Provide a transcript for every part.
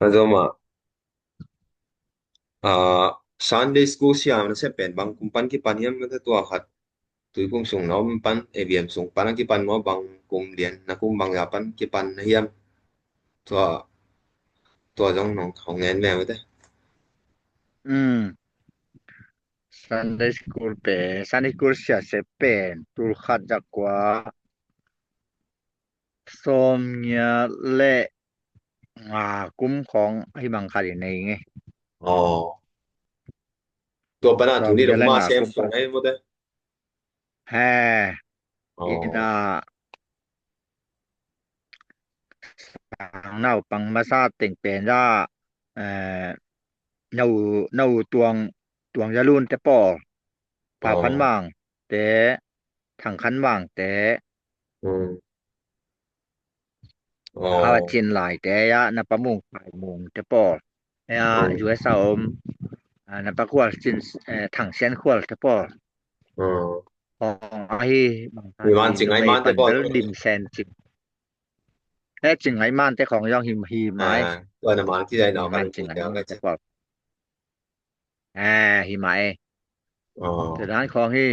Also Sunday school siya na sepen bang kumpan ki paniam na tua khat tui kum sung nom pan evm sung pan ki pan mo bang kum lian na kum bang ya pan ki pan na hiam tua jong nong khong ngen me te Sunday school pe Sunday school sia sepen tul khat jakwa som nya le kumของhi bang khat nei nge tua pana tu som ni nya dong le ma nga sem kum sung ai mo te ha ina nau pang ma sa teng pen ra nau tuang ya lun te po pa phan mang te thang khan mang te ha chin lai te ya na pa mung pai mung te po ya yu sa om na pa kwal chin thang sian kwal te po ai bang ta mi man ti ching no ai mei man te pan ko bel dim sen chin te ching ai man teของยองhi mai tua na man ki ai na hi ka man lu ching ai ya man ka te che po hi mai te dan ของ hi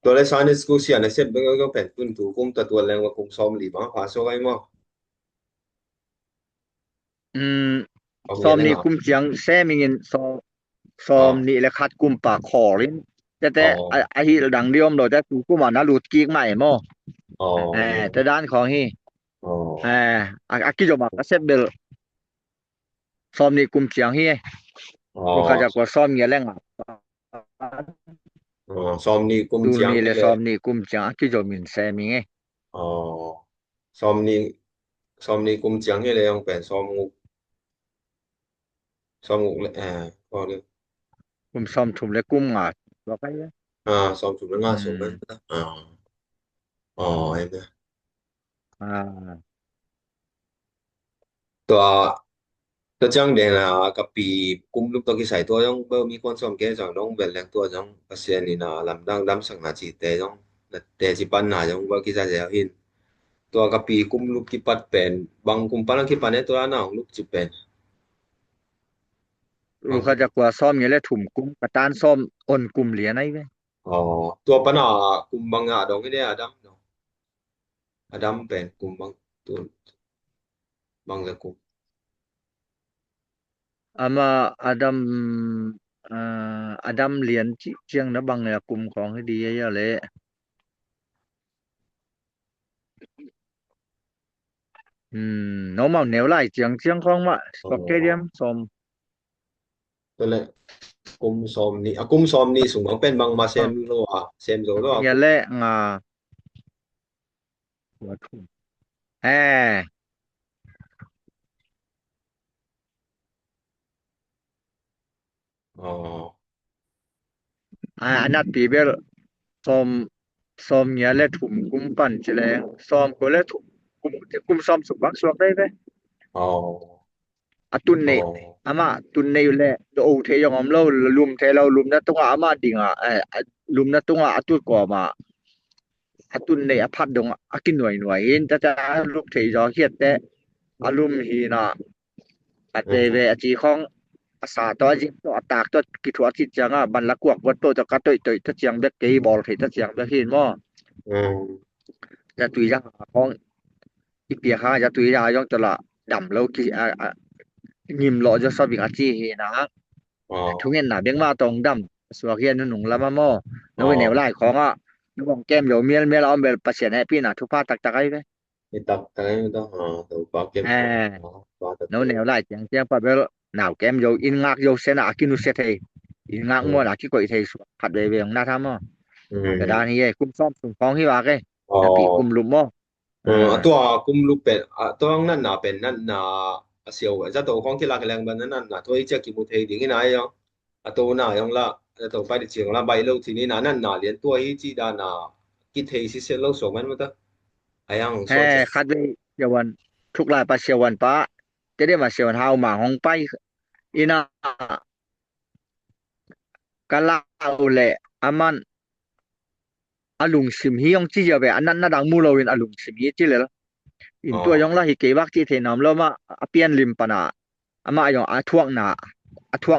tua le Sunday school siya na sep bang ko pen kun tu kum ta tua leng wa kum som li ba pa so ai mo ซอมนี่กุมเสียงแซมิงินซอมนี่และคัดกุมปากคอลินแต่อาฮิดังเดียมโดแต่กุมนะรูดกีกใหม่มอแต่ด้านของฮีอากิจมาก็เซบเบลซอมนี่กุมเสียงฮีก็เขาจะกว่าซอมเงี้ยแรงsom ni kum ดู chiang นี่ le และซอมนี่กุมเสียงอากิจมินแซมิง som ni kum chiang he le yong pen som nguk le ko le กุมซอมทุมและกุมงาว่าไป som tu nga so ben ta em da ตัวจังเดนะกับปีกุมลูกตัวกิใส่ตัวยังเบอมีคนสมเกจังน้องเบลแรงตัวจังเปอร์เซ็นต์นี่นะลำดังดำสังนาจีแต่จังแต่สิปันนาจังเบอกิใส่เสียหินตัวกับปีกุมลูกกิปัดเป็นบางกุมปันกิปันเนี่ยตัวน่ะลูกจิเป็นลูกเขาจะกว่าซ้อมเงี้ยและถุ่มกุมกระตานซ้อมอ่นกุมเหลียไหนเว้ยตัวปัญหากุมบางอะดองนี่อดัมเป็นกุมบางตัวบางละกุมama Adam เหรียญเจียงนะบางเนี่ยกลุ่มของให้ดีเยอะๆเลยnormal แนวไล่เจียงของว่าสตเตเดียมสมตัวเลยกุมสมนี่กุมสมนี่สูงเป็นบางมาเซมโลเซมโซโลอย่าแลหัวทุ่มอันนัดปีเบลสมเนี่ยและถุ่มกุมปั่นแฉลงสมก็และถุ่มกุมสมสุบักสวกได้เว้ยตุนเนอามาตุนเนอยู่แลโอเทยองอมเราลุมเทเราลุมนะตรงอามาดิงลุมนะตรงตุดกว่ามาatun ne aphat dong akin noi in ta luk thei jo hiat te alum hi na ate ve achi khong asa to ji to atak to ki thua chi changa ban la kwak wat to ka toi ta chiang bek ke bol thei ta chiang bek hin mo ja tui ja khong ipia ha ja tui ja yong tala dam lo ki ngim lo jo so bi achi hi na thungen na beng ma tong dam swa hian nu nung lama mo no we ne lai khong Nung kem yo miel om bel pasien happy na thu pa tak ai ve. Tak cái đó từ ba kem No ne lai chiang pa bel nào kem yo in ngak yo se na akinu se thei. In ngak mo na ki koi thei phat ve ve na tham mo. Ka da ni ye kum som sung phong hi wa ke. Na pi kum lum mo. ตัวกุมลูกเป็ดตัวนั่นน่ะเป็นนั่นน่ะเสียวจะตัวของที่ลากแรงบันนั่นน่ะตัวจะกิมุเทดิงี้นะยังตัวน่ะยังละตัวไปเสียงละใบลูกทีนี้น่ะนั่นน่ะเรียนตัวฮีจีดาน่ะกิเทสิเสียลูกส่งมันมั้งตะยังสอนคัดเวเยาวันทุกลายปะเสียวันปะจะได้มาเสียวันเฮาหมาของไปอีน่ะกะลาแหละอามัน alung sim hi yong chi ya be anan na dang mu lo in alung sim hi chi le in tua yong la hi ke bak chi the nam lo ma apian lim pana ama yong a thuak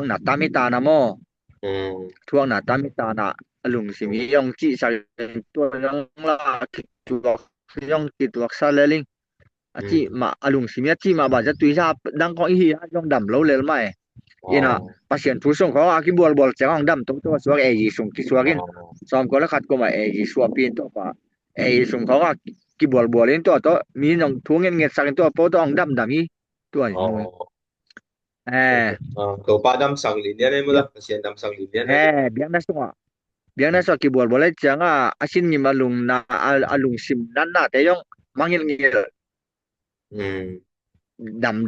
na tamita na mo อืมthuak na tamita na alung sim hi yong chi sa tua yong la ki tuak yong ki tuak sa le ling a อื chi ม ma alung sim ya chi ma ba ja tui sa dang ko hi yong dam lo le mai อ๋อ ina pasien thu song ko aki bol chang dam to to suak e yi sung ki อ๋อ suakin som ko la khat ko ma e yi suap pin to pa e yi sung ko ki bol in to mi nong thu ngen sakin to po to ong dam hi to อ๋อ nu eh to pa dam sang lin yan ay mo da biang pasien dam sang lin yan ay di biang na so ki bol chang asin ni malung na alung sim nan na te yong mangil ngil อืม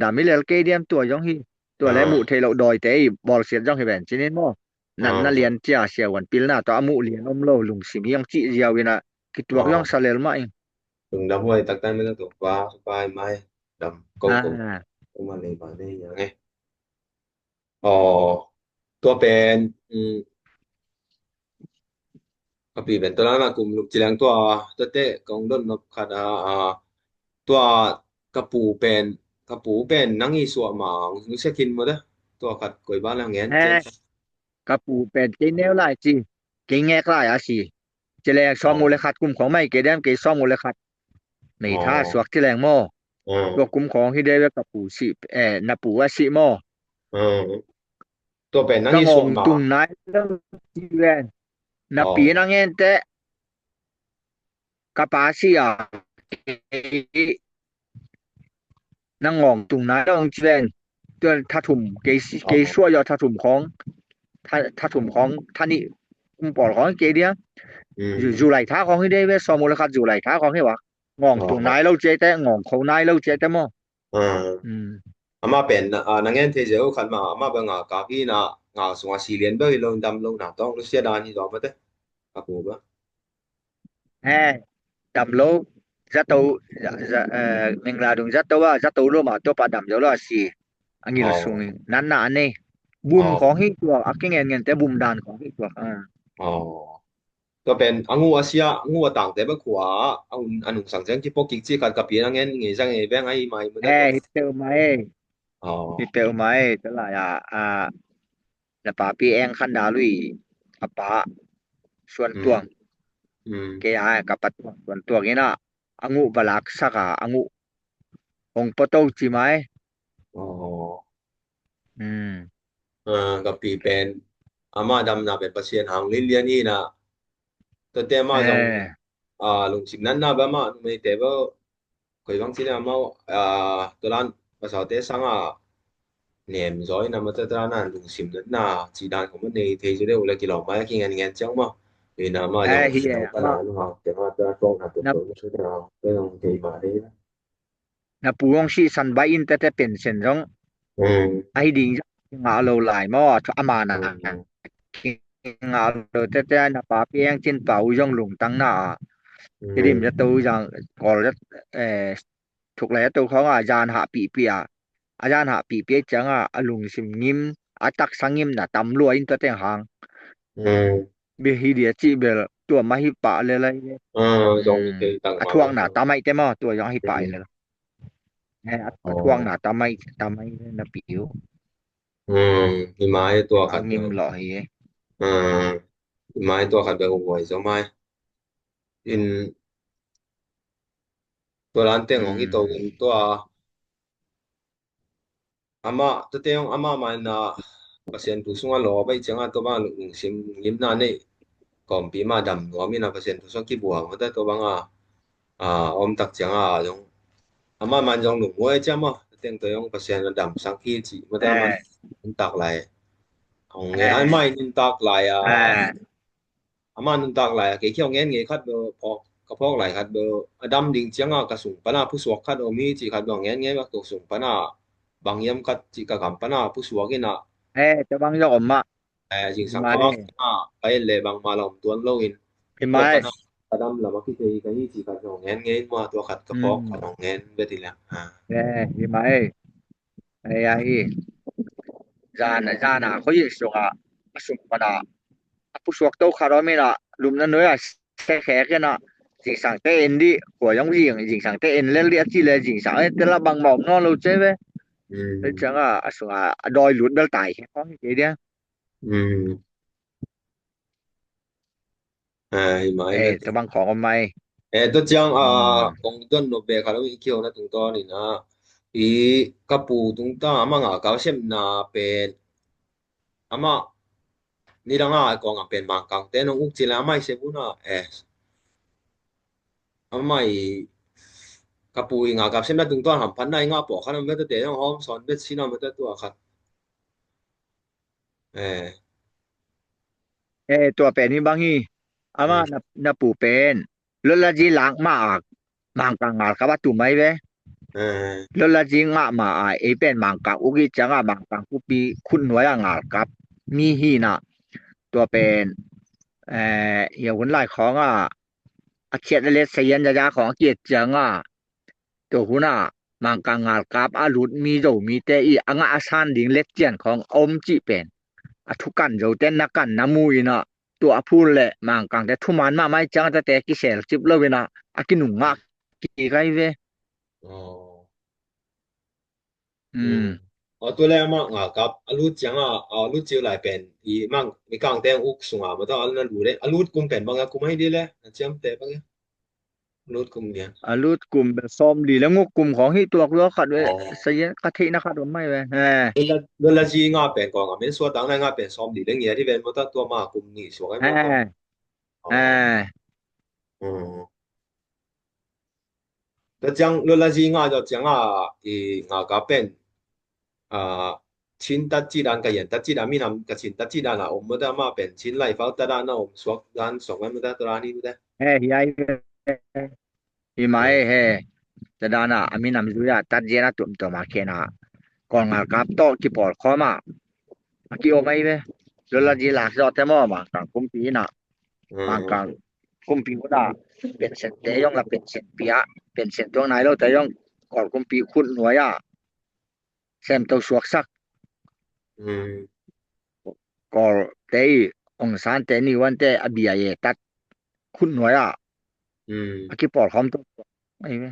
dam mi lel ke diam to yong hi to le mu the lo doi te bol sian jong hi ben chinin mo อ๋อ nan na lian chia sia wan pil na to amu lian om lo lung sim yang chi jiao ina ki อ๋อ tuak yong salel ma ing từng đam huay tắc tay mới nó thuộc qua vai mai đam câu cùng ah cũng mà lấy vào đây nhá nghe อ๋อตัวเป็นก็ปีเป็นตัวนั้นนะกลุ่มลูกจีแรงตัวเตะกองด้นนกขัดตัวกระปูเป็นกระปูเป็นนังอีสัวหมารู้สึกกินหมดเด้อตัวขัดกวยบ้านแล้วเงี้ยเจน eh ka pu pen ke neu lai chi ke ngek lai a si che le อ๋ so อ mu le khat kumของmai ke dam ke so mu le khat อ๋อ nei tha suak ti leng mo อ๋อ ตัวกุมของhi de ka pu si na pu wa si mo อ๋อตัวเป็นนัง ka อีสัว ngong หมา tung nai lo ti len อ๋ na อ pi na ngen te ka pa si na ngong tung nai lo ti len ตัวถ้าถุ่มเกชั่วยอถ้าถุ่มของถ้าถุ่มของท่านี่กุมปอของเกเดียอยู่ไหลท้าของให้ได้เวสอมูลค่าอยู่ไหลท้าของให้วะงองตรงไหนเราเจ๊แต่งองเขาไหนเราเจ๊แต่มออ๋อ อืม อาม่าเป็นนังเงินเทเจอขันมาอาม่าเป็นกากีน่ะสงสีเลียนเบอร์ลงดำลงหนาต้องรู้เสียดายนี่ต่อมาเด้ครับผมว่าแฮ่ดำโลจะโตเมงลาดุงจะโตว่าจะโตโลมาตัวปลาดำเดี๋ยวเราสิอันนี้อ๋อเราสูงนั้นน่ะนี่บุอ๋อมของให้ตัวอักเงินแต่บุมดานของให้ตัวอ๋อก็เป็นงูอาเซียงูต่างแต่บ่ขวาอันนุ่งสังเกตที่พวกกิจที่กัดกับปีนังเงินเงี้ยจังไงแบงไอ้ไม่มาแฮ่ได้ตัวฮิเตอร์ไหมอ๋อฮิเตอร์ไหมตลาดแล้วปาปีแองคันดาลุยอปาส่วนอืมตัวอืมเกยกับปัดส่วนตัวนี้นะอังูบลักสักอังูองปโตจิไหมอ๋ออืมเออกับปีเป็นอาม่าดำน่ะเป็นประเซียนหางลิ้นเลียนี่นะตัวเต็มเมาจงออลงสิบนั้นนะบ้ามาไม่แต่ว่า 佢講先啊，貓ตัวนั้นภาษาเตสัง年唔咗，那麼得那用閃人呐，子彈咁樣你睇咗啲好咧，幾浪漫，見人眼睛嘛，原來嘛用哎，ฮี手不難哈，點啊得放下就那做出嚟啊，嗰種幾麻啲啦，那不用是三百因แต่เป็นเส้น中อืมไอ้ดิ่งงาโลหลายมออามานะอืมงาโลแต่นะปาเปียงจินเป่ายองหลงตังหน้าอืที่ดิมจะมตูอย่างก่อนจะเอ่อถูกแล้วตัวเขาอาจารย์หาปีเปียอาจารย์หาปีเปียจังอลุงสิมงิมอาตักสังงิมน่ะตำรวจอินตัวแต่งหางอืมเบฮีเดียจิเบลตัวมาฮิปะเลยเลยอื用ม佢等อาทวง慢慢等，น่ะตามไม่แต่มอตัวยองฮิปะเลย嗯อาทวง哦น่ะตามไม่นะปิว 你買ตัวขัดเบ ngim ล lo hi อืมไม้ตัวขัดเบลหวยจะไม้อินตัวร้านเต็งของที่ตัวเงินตัว ama to te yung ama man na pasien tu sunga lo ba changa to ba lung sim lim na nei kom pi ma dam no mi na pasien tu so ki buang ma ta to ba nga om tak changa yung ama man jong lu mo cha ma teng to yung pasien na dam sang ki chi ma ta man eh tak lai ong nge ai eh mai nin tak lai eh ama nun tak lai ke kyong ngen nge khat do po ka phok lai khat do adam ding changa ka sung pa na pu suak khat o mi chi khat do ngen nge ba to sung pa na bang yam khat chi ka kam pa na pu suak ina to bang yo ma jing sang mai khawak kai le bang malom tuan lo in pi tua mai kana kadam lama ki te ka hi chi ka no ngen ngen ma tua khat ka pok ka no ngen betila pi mai ai jana ko yi so ga sum pada apu suak to kharo me na lum na no ya แค่กันน่ะสิ่งสั่งแต่เอ็นดิหัวยองยิงสิ่งสั่งแต่เอ็นแล้วเรียกที่เลยสิ่งสั่งแต่ละบางหมอกนอนรู้ใช่ไหมแล้วจังสุงดอยหลุดเดลตายแค่นี้เดียวแต่บางของก็ไม่都讲อื公顿诺贝卡洛伊 Q 那东多你那个普通的阿嘛搞什那边阿嘛你让我讲啊边嘛讲แต่น้องอุกจิลาไม่เสบุนะ阿嘛个普应啊搞什那东多含พันได้งาปอคันมันแต่ต้องหอมสอนเบ็ดซินะมันตัวครับตัวเป็นนี่บางทีอามานับปูเป็นลลจีหลังมามังกังงากับว่าตุ่มไม่เว้ลลจีงะมาเป็นมังกังอุกิจังมังกังกุปีคุณหน่วยงากับมีฮีนะตัวเป็นอย่างคนหลายของอาเขียนเลสเซียนยาของเกียรติจังตัวหุน่ะมังกังงากับอาลุดมีโดมีแต่อีอังอาซานดิงเล็กเจียนของอมจิเป็นทุกกันโจเต้นนักกันน้ำมูยนะตัวพูดแหละมังกังแต่ทุมันมาไม่จังแต่กิเสลจิบเลยนะอากินุงะกิไกเวตัวแรกมากกับรู้จังรู้จิวหลายเป็นอีมั่งมีกางแตงอุกสูงมาต้องอันนั้นรู้เลยรู้กุมเป็นบางกุมให้ดีเลยจำแต่บางรู้กุมเนี่ยรู้กุมเป็นซ้อมดีแล้วงกุมของที่ตัวก็ขัดไว้เสียกะทินะครับไม่เว้เวลาจีงาเป็นกองไม่ส่วนต่างในงาเป็นซ้อมดีเรื่องเงี้ยที่เป็นมันตัวมากุมนี่สวยมากแต่จังเวลาจีงาจะจังงากับเป็นชิ้นตัดจีดันกับยันตัดจีดันมีนำกับชิ้นตัดจีดันผมไม่ได้มาเป็นชิ้นไลฟ์เอาแต่ละน้องสวกด้านสองไม่ได้ตัวนี้ไม่ได้ฮิมาแต่ด้านอามีนำดูยาตัดเจนะตุ่มตัวมาแค่น่ะก่อนงากับโตกี่ปอดข้อมากี่โอไม่เว้ลลจีหลักจอดแต่มอมากังกุมปีน่ะมากังกุมปีก็ได้เป็นเส้นเตยองละเป็นเส้นปีอะเป็นเส้นตรงไหนแล้วแต่ยองก่อนกุมปีคุณหน่วยแซมตัวสวกซักก็เตยองศาเตนี่วันเตอบียตัดคุณหน่วยกี่ปอดคอมตัวไม่เว้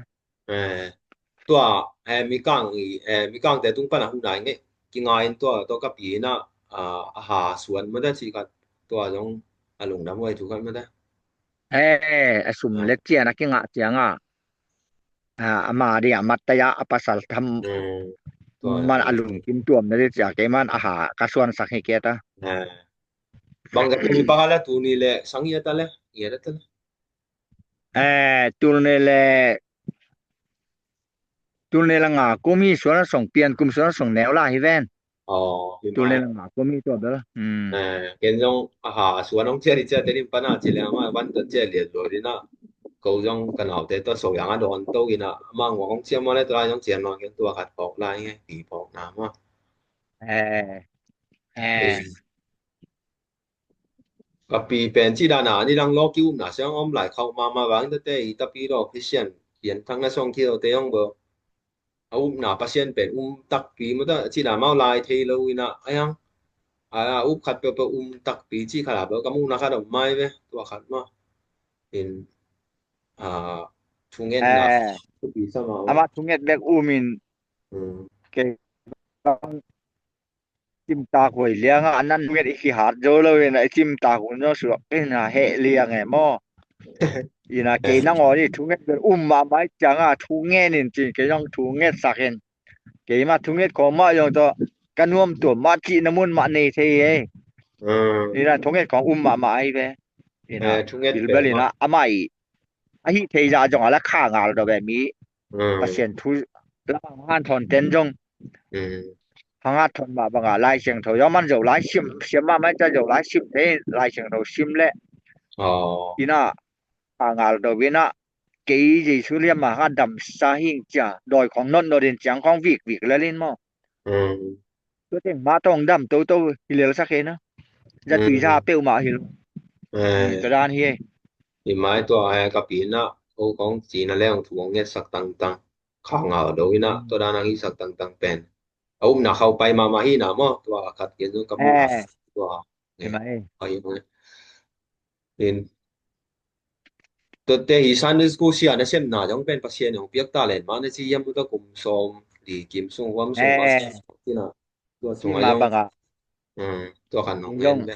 ตัวมีกางแต่ตุ้งปัญหาหุ่นไหนเงี้ยกินงานตัวกับปีน่ะอาหารสวนไม่ได้สิกับตัวต้องลงน้ำไว้ถูกกันไม่ได้สุมเล็กเจียนะกิงะเจียงอามาดิมัตยะอปัสสัลธรรมมันอลุงกินตัวมันได้จากเกมันอาหารกระส่วนสักให้เกตบางทีมีปากแล้วตัวนี้แหละสังเกตแล้วเยอะแล้วตัวนี้แหละตัวนี้ละงาก็มีส่วนส่งเปลี่ยนกลุ่มส่วนส่งแนวล่ะให้แว่นตัวนี้ละงาก็มีตัวเด้อเห็นจังส่วนน้องเจริญเจริญปานเจริญมาวันตัวเจริญเลยนะเขาจังกันเอาแต่ตัวส่งอย่างนั้นโดนตัวกินมาหัวของเชียมาเลยตัวจังเจียนนอนกันตัวขัดปอกลายไงปีปอกน้ำกับปีเป็นที่ด้านนี่ดังล็อกกิ้วนะเสียงอ้อมไหลเข้ามาบางแต่ตะปีดอกพิเศษเขียนทั้งนั้นส่งเที่ยวแต่ยังบ่na pasien pen tak pi mo da chi na mau lai thei lo ina ayang khat pe tak pi chi khala ba kamu na kha do mai ve to khat ma in thungen na pi sa ma ama thunget bek min ke chim ta khoi liang anan met iki hat jo lo na chim ta ko no su na he liang e mo ina ke na ngori thunget bek ma mai changa thungen in chi ke yong thunget saken ke ma thunget ko ma yong to kanuam to ma chi namun ma nei the e ina thunget ko ma ai ve ina thunget bil ina amai a hi the ja jong ala kha ngal do be mi pasien thu la han thon ten jong hanga thon ma banga lai cheng tho yo man jo lai sim ma mai cha jo lai sim the lai cheng tho sim le ina kha ngal do we na ke ji chu liam ma ha dam sa hing cha doiของนนโดเด่นจังของวิกแล้วลินมอตัวเต็งมาต้องดำโตฮิเลสักเฮนะจะตุยชาเปวมาฮิลกระดานเฮนี่ไม้ตัวกับปีน่ะโอ้ของจีนแล้วถูกเงี้ยสักตังข้างเอาดูนะตัวด้านนี้สักตังเป็นน่ะเข้าไปมาฮีน่ะมอตัวขัดเกณฑ์กับตัวเห็นมั้ยนี่ te hisan is ko siya na sem na jong pen pasien yong piak ta len ma na chi yam to kum som di kim sung wam sung pa sa eh tina to chi sung ma ayong banga to kan nong ngen yong be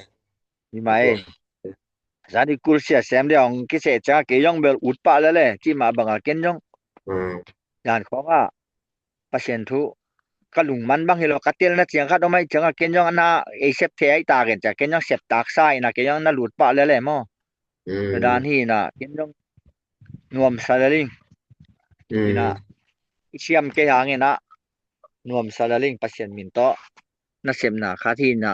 ni to mai sani kursia sem de ong ki se cha ke yong bel ut pa le chi ma banga ken yong yan khong a pasien thu ka lung man bang hilo katil na chiang kha do mai changa ken yong na e sep the ai ta gen cha ken yong sep tak sai na ke yong na lut pa le mo to dan hi na ken yong nuam salaling ina siam ke hang ina nuam salaling pasien min to na sem na kha thi na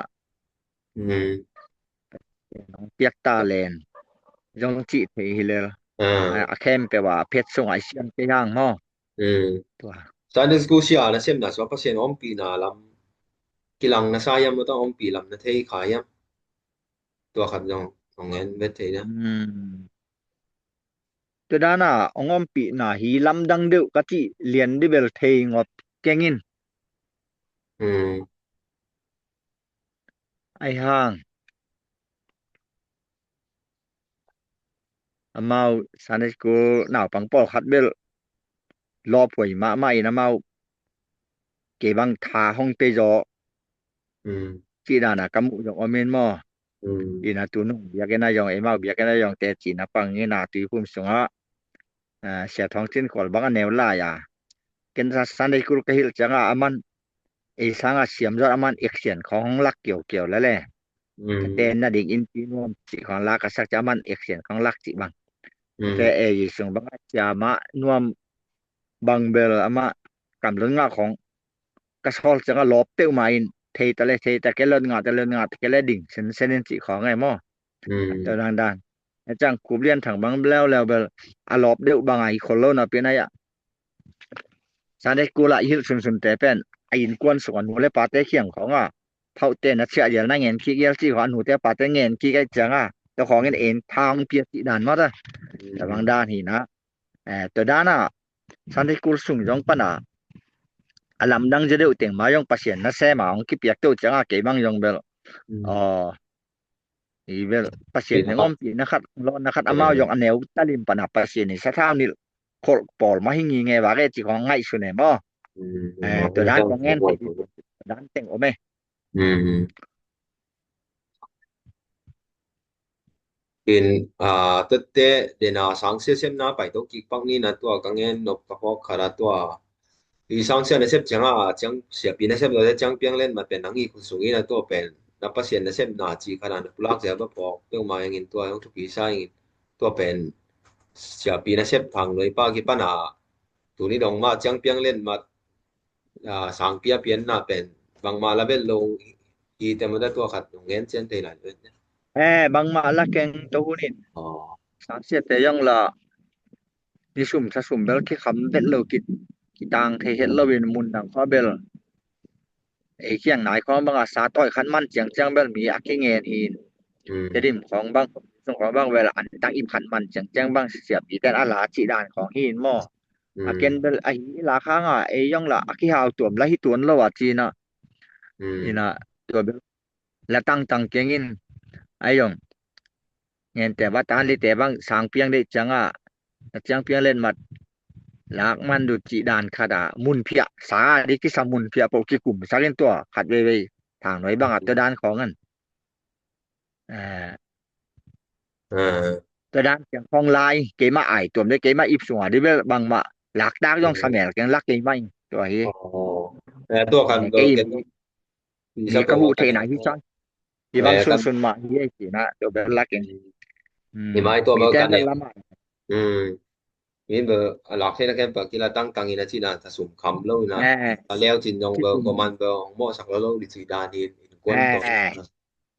nong piak ta len yong chi the hi le a khem pe wa phet sung ai siam ke hang mo to san is ko siya na sem na so pasien om pi na lam kilang na sayam mo to om pi lam na thei khayam to khat jong nong ngen be thei na to dana ongom pi na hi lam dang deu ka chi lien de bel thei ngop kengin ai hang amau sanes ko naw pang pol khat bel lo phoi ma mai na mau ke bang tha hong te jo chi dana kamu jong omen mo ina tu nu ya ke na yong e mau ya ke na yong te chi na pang ni na tu pum sunga sia thong tin kol bang neu la ya ken sa sanes ko ke hil changa aman e sanga siam jo aman actionของลักเกี่ยวเกี่ยวแล้วแหละแต่น่ะดิอินปีนวมสิของลักก็สักจะมัน action ของลักสิบังแต่เอยิสงบังจะมานวมบังเบลอะมากำลังงาของกะซอลจังลอบเตวมาอินเทตะเลเทตะเกลงาตะเลงาตะเกลดิ่งเซนเซนสิของไงมอตะดังๆจังกูเรียนถังบังแล้วเบลอะลอบเดวบังไอคนโลนะเป็นไอะสาได้กูละหิลซุนๆแต่เป็นไอินกวนสวนหูleปาเตเขียงของอ่ะเท่าเตนะเสียเดียวนะเงินขี้เกียจสิขอนหูแต่ปาเตเงินขี้ไกจังอ่ะเจ้าของเงินเองทางเปียสิดานมาตะแต่บางด้านหีนะตัวด้านน่ะสันติกูสุงจงปะนะ alam dang jede uteng mayong pasien na se maong ki piak tu changa ke bang yong bel i bel pasien ne ngom pi na khat lo na khat amao yong aneu talim pana pasien ni sa thao ni khol pol ma hingi nge wa ge chi ko ngai su ne mo to dan ko ngen te dan teng o me in tatte dena sangse sem na pai to ki pang ni na to ka ngen nop ka ho khara to i sangse na sep changa chang sia pi na sep lo chang piang len ma pen nangi khu sungi na to pen na pasien na sep na chi khara na plak ja ba po to ma yang in to yang thu pi sa in to pen sia pi na sep thang loi pa ki pa na tu ni dong ma chang piang len ma sang pia pian na pen bang ma la bel lo i te ma da to khat ngen chen te la le bang ma la keng to hunin sang se te yong la ni sum sa sum bel ki kham bet lo ki tang the het lo win mun dang kho bel e khiang nai kho bang a sa toi khan man chiang chang bel mi a ki nge hiจะดิมของบางส่งของบางเวลาอันตั้งอิมขันมันจังจังบางเสียบอีแต่อาลาจีดานของหินหม้ออาเกนเบลไอลาค้างอ่ะไอยองละอากิฮาวตัวมละฮิตวนละว่าจีนะอีนะตัวเบลละตั้งเกียงอินไอยองเงินแต่ว่าตานเลยแต่บางสางเปียงได้จังอ่ะจังเปียงเล่นมัดลากมันดูจีดานขาดามุนเพียสาดิกิสมุนเพียปกิกลุ่มสาเล่นตัวขัดเวทางหน่อยบางอัตดานของกันเอ่อ ตัวด้านเสียงของลายเกมาไอตัวได้เกมาอิบสัวดิเวบางมาหลักดากย่องสมัยยังลักเกไม่ตัวเฮตัวคันเกมก็เก็นมีกระหูเทนะที่จ้อยที่บางส่วนมาที่ไอ้สินะตัวแบบลักเองนี่มาตัวมีเบอร์กันเนี่ยแต่ละมามีเบอร์หลักที่นักเก็นเปิดกีฬาตั้งอินะที่นั่นถ้าสุ่มคำแล้วนะแล้วจินยองเบอร์ก็มันเบอร์หม้อสักแล้วดิสีดานี่กวนตัว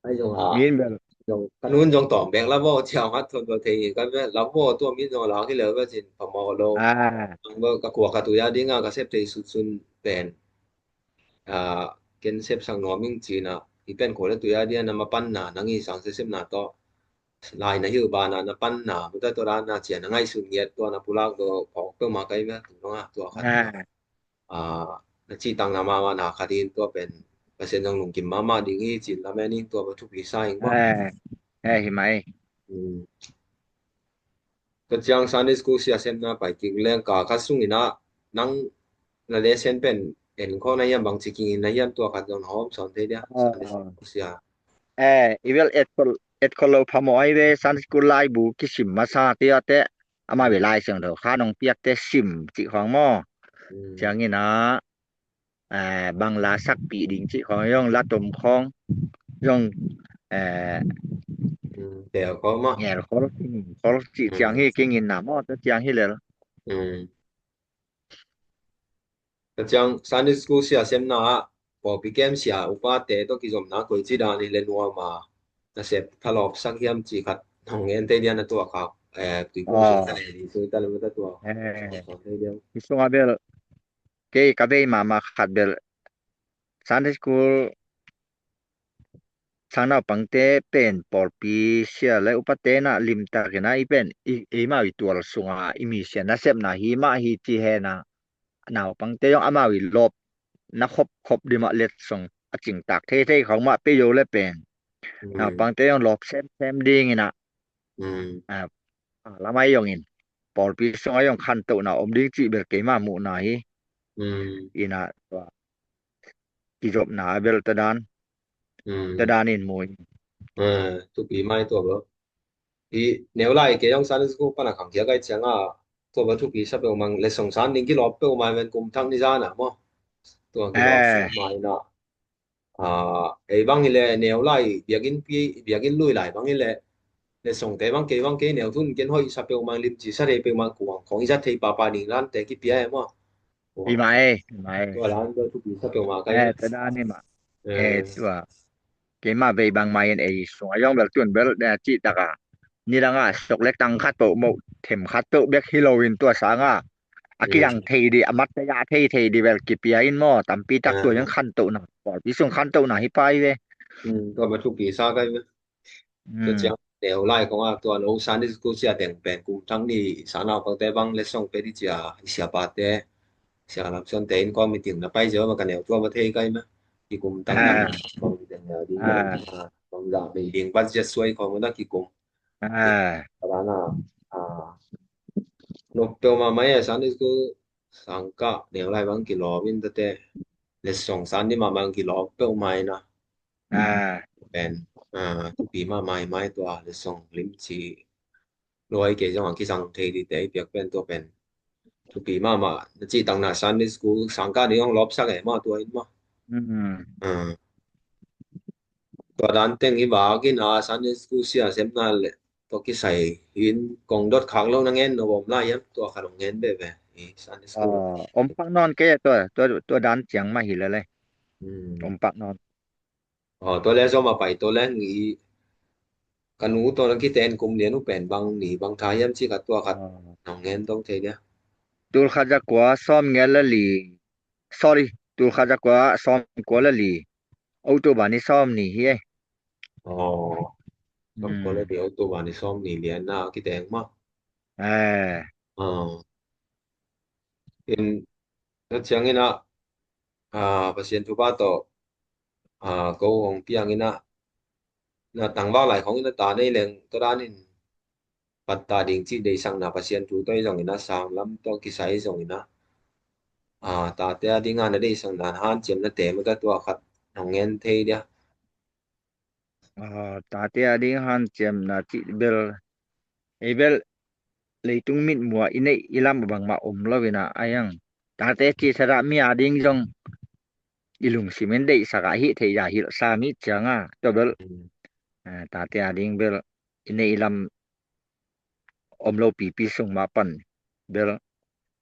ไอ้จงหามีแบบ จงกันนู้นจงต่อแบงแล้วว่าเที่ยวฮัททนตัวเทียกันแล้วว่าตัวมีจงหลักที่เหลือก็จินพมอโลเบอร์กับกัวกับตัวยาดิ้งอ่ะก็เซฟใจสุดเป็นเกณฑ์เซฟสังนอมิงจีน่ะที่เป็นคนละตัวยาเดียนมาปั้นหนานังอีสังเซฟหนาต่อลายนะฮิวบานานะปั้นหนามุตตัวร้านนาเจียนง่ายสุดเงียตัวนะปุลากตัวของเพิ่มมาไกลไหมถึงน้องตัวขัดจีตังนามานาคดีนตัวเป็นเปอร์เซ็นต์ของลุงกิมมาดิ้งอีจินแล้วแม่นิ่งตัววัตถุพิสัยว่าเห็นไหม ก็จัง Sunday school เสียเซมนาไปกิงเรื่องกาคัสซุงอินะนังนาเลเซนเป็นเอ็นข้อนายามบางสิกิงนายามตัวคัดดอนหอมสอนเทเดีย Sunday school เสียivel et kolo phamoi ve san school lai bu kisim masa te ate ama ve lai seng do kha nong piak te sim chi khong mo อืม chang ni na bang la sak pi ding chi khong yong la tom khong yongอืมเดี๋ยวก็มา nghe khol chi อื chang ม hi king in na mo te chang hi le อืมก็จัง Sunday school เสียเซมนาพอปีเกมเสียอุปาเตต้องกิจมนาคุยจีดานี่เลนัวมานะเสพทะลอบสักยามจีขัดห้องเอ็นเตเดียนตัวเขาตุยกุมสุดทะเลดีสุดทะเลมันตัวสอนเทเดียว isung abel ke ka ve ma khat bel Sunday school sang na pangte pen por pi sia le upate na lim ta ke na ipen i ma wi tual sunga imi sia na sep na hi ma hi chi he na naw pangte yong ama wi lop na khop di ma let song a ching tak the khong ma pe yo le pen อื naw ม pangte yong lop sem ding ina อืม la mai yong in por pi sunga yong khan to na om ding chi bel ke ma mu na hi อืม ina ki job na belอืม ta dan in mu เออทุกปีไม่ตัวบ่อีแนวไล่เกยองซันสกูปะนะขังเกียไกจังอ่ะตัวบ่ทุกปีซะเปมังเลสงสารนิ่งกิโลเปมาเป็นกุมทั้งนิจานะมอตัวกิโลสัก eh มานะไอ้บางนี่แหละแนวไล่เบียกินปีเบียกินลุยไล่บางนี่แหละเลสงแต่บางเกแนวทุนเกนห้อยซะเปมังลิมจิซะเรเปมังกวางของอีจัดเทปาปานิ่งล้านแต่กิเปียมอ i mai ตัวล้านก็ทุกปีซะเปมาไกล ta dan ni ma เออ tua ke ma be bang mai en sunga yong bel tun bel da chi taka ni la nga sok lek tang khat to mo them khat to bek halloween tua sa nga อื aki ม yang thei di amat ya thei di bel ki pia in mo tampi อ่ tak to yang า khan to na por pi sung khan to na hi pai ve ตัวมาทุกปีซะไกล ก็จะเดี๋ยวไล่ของว่าตัวโน้ตสันนิษฐานเสียแต่งเป็นกลุ่มทั้งนี้สารเอาตั้งแต่บางเลสส่งไปที่จะเสียบาทแต่เสียรับส่วนแต่อินก็มีถึงนะไปเจอมากันเดี๋ยวตัวประเทศกันไหมที่กลุ่มตั้งนั้นบางแต่เดี๋ยวดีเลยบางอย่างเป็นเลี้ยงบัตรจะสวยของมันได้กี่กลุ่มแต่ละน่ะอ่านกเปลมาไหมสันนิษฐานสังกัดเดี๋ยวไล่บางกิโลวินแต่เลสส่งสันนี่มาบางกิโลเปลมานะเป็นทุกปีมาไม่ตัวเลสส่งลิมซี lôi cái trong cái sang thầy thì để việc bên tôi bên tụi bị mà chỉ đằng nào Sunday school sang cái này ông lop sắc ấy mà tôi mà ừ tôi đang tính cái bà cái nào Sunday school xia xem nào lệ tôi cái sai in công đốt khác lâu năng nghe nó bom lại em tôi khá là nghe về về Sunday school om pak non ke to dan chiang ma hi le le อืม om pak non ตัวแรกจะมาไปตัวแรกนี้กันหนูตัวนั้นที่แทนกลุ่มเรียนหนูเป็นบางหนีบางทายยังที่กับตัวขัดน้องเงินต้องเทีย tul khaja kwa som nge la li sorry tul khaja kwa som kwa la li auto ba ni som ni hiอ๋อต้องคนละเดียวตัววันนี้ซ้อมหนีเรียนหน้ากี่แตงมั้งอ๋อเป็นถ้าเชียงนี่นะpasien tu ba to go hong piang ina na tang ba lai khong ina ta nei leng to da nin pat ta ding chi dei sang na pasien tu toi jong ina sang lam to ki sai jong ina ta te ding an dei sang dan han chem na te ma ka tua khat nong ngen thei dia ta te ading han chem na chi bel ebel leitung mit mua inei ilam bang ma om lawina ayang ta te chi sara mi ading jong ilung simen dei saka hi thei ya hi sa mi changa to bel ta te ading bel inei ilam om lo pi pi sung ma pan bel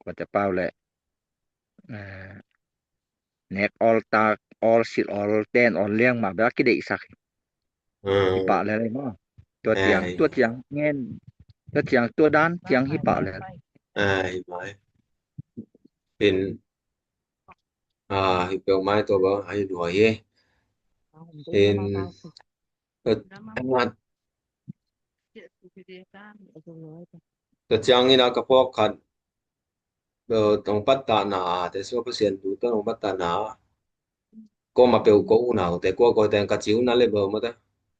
ko te pau le nek all ta all sit all ten all liang ma ba ki dei sak hi pa le le maตัวเตียงเงินตัวเตียงตัวด้านเตียงhi pa le ไม่เป็นเปียวไม้ตัวบ่ให้รวยเย่เป็นก็จังนี่นะก็พอขัดตรงปัตตานาแต่ส่วนเปอร์เซ็นต์ดูตรงปัตตานาก็มาเปียวกูนาแต่กูก็แต่งกะจิวนั่นเลยบ่มาแต่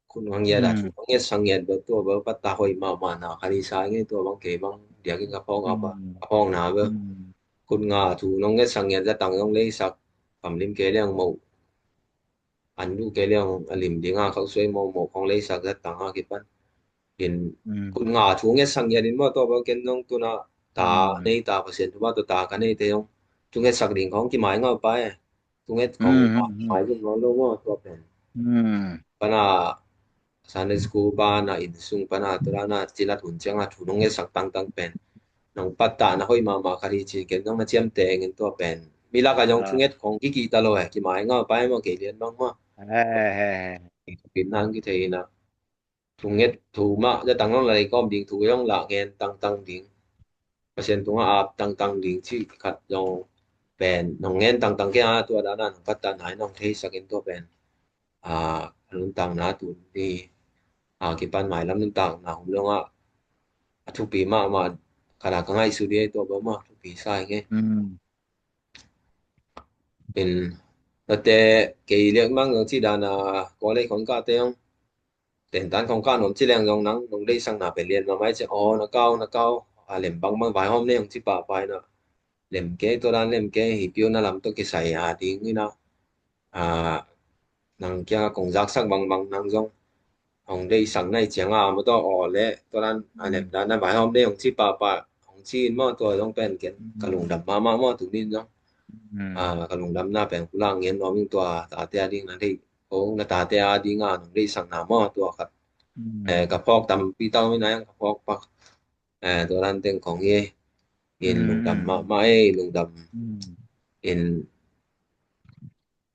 kun ngang da chu ừm, nge sang ye ba to ba pa ta hoi ma na khali sa nge to bang ke bang dia ke ka phong apa ừm, phong na ba ừm, kun nga thu nong nge sang ye da tang nong le sak kam lim ke liang mo an du ke liang alim dinga khau soi mo mo khong le sak da tang ha ki pan in ừm, kun nga thu nge sang ye din mo to ba ken nong tu na ta ừm, nei ta pa sen tu ba to ta ka nei te yong tu nge sak ding khong ki mai nga pa tu nge khong mai du no lo mo to pen ừm, pana Sunday school ba na in sung pa na tura na chilat hun chang a thunong e sak tang tang pen nong patta na hoi ma khari chi ken nong na chiam te ngin to pen mila ka jong ờ, thunget khong ki ta lo ki mai nga pa mo ke lian bang ma pin nang ki thei na thunget thu ma ja tang long lai kom ding thu yong la ngen tang tang ding pasien tunga ap tang tang ding chi khat jong pen nong ngen tang tang ke a tu da na nong patta nai nong thei sakin to pen a lun tang na tu ni ki pan mai lam nun tang na hum long a thu pi ma kala ka ngai su die to ba ma thu pi sai nge ừm, in te ke liek mang ng chi da na ko le kon ka te yong ten tan kon ka nom chi leng yong nang nong dei sang na pe lien ma mai che o na kau lem bang bang vai hom ne yong chi pa pai na lem ke to dan lem ke hi piu na lam to ke sai ding ni na a nang kya kong jak sak bang bang nang jong hong dei sang nai chiang mo to o le to dan lem ừm, dan na vai hom ne yong chi pa hong chi mo to yong pen ken ka lung ừm, dam ma mo tu nin jong ka lung dam na pen kulang yen no ming to ta te ding na dei o na ta te ding nong dei sang na mo to ka ka phok tam pi tao mi na ka phok pa to dan ten kong ye in lung dam ma lung dam in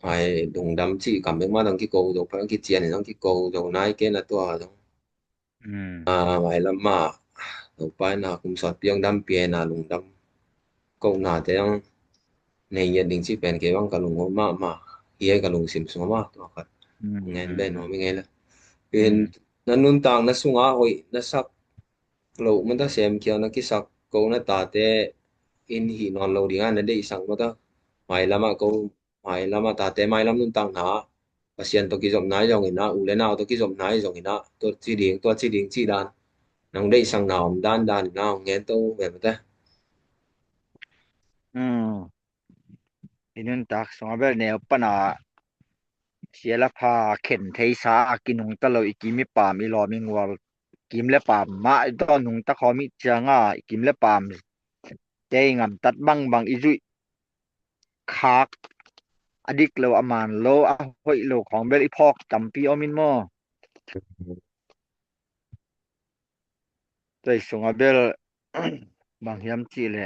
ai lung dam chi kam me ma dang ki ko do pa ki chian ni dang ki ko do nai ke na to dong mai lam ma do pa na kum sot piang dam pie na lung dam ko na te yang nei ye ding chi pen ke bang ka lung ma ye ka lung sim so ma to ka ngen be no mi nge la in nan nun tang na sunga hoi na sak lo man ta sem kya na ki sak ko na ta te in hi non lo ding an de sang ma ta mai lama ko mai lama ta te mai lam nun tang na pasien to ki zom nai jong ina u le na to ki zom nai jong ina to chi ding chi dan nang de sang na om dan dan na ngen to be ma ta inun tak songabel ne pana siala pha khen thei sa akinung talo ikimi pam i lo ming wal kim le pam ma do nung ta khomi changa kim le pam te ngam tat bang bang izui khak adik lo aman lo a hoi lo khong bel i phok tampi omin mo toi songabel bang hiam chi le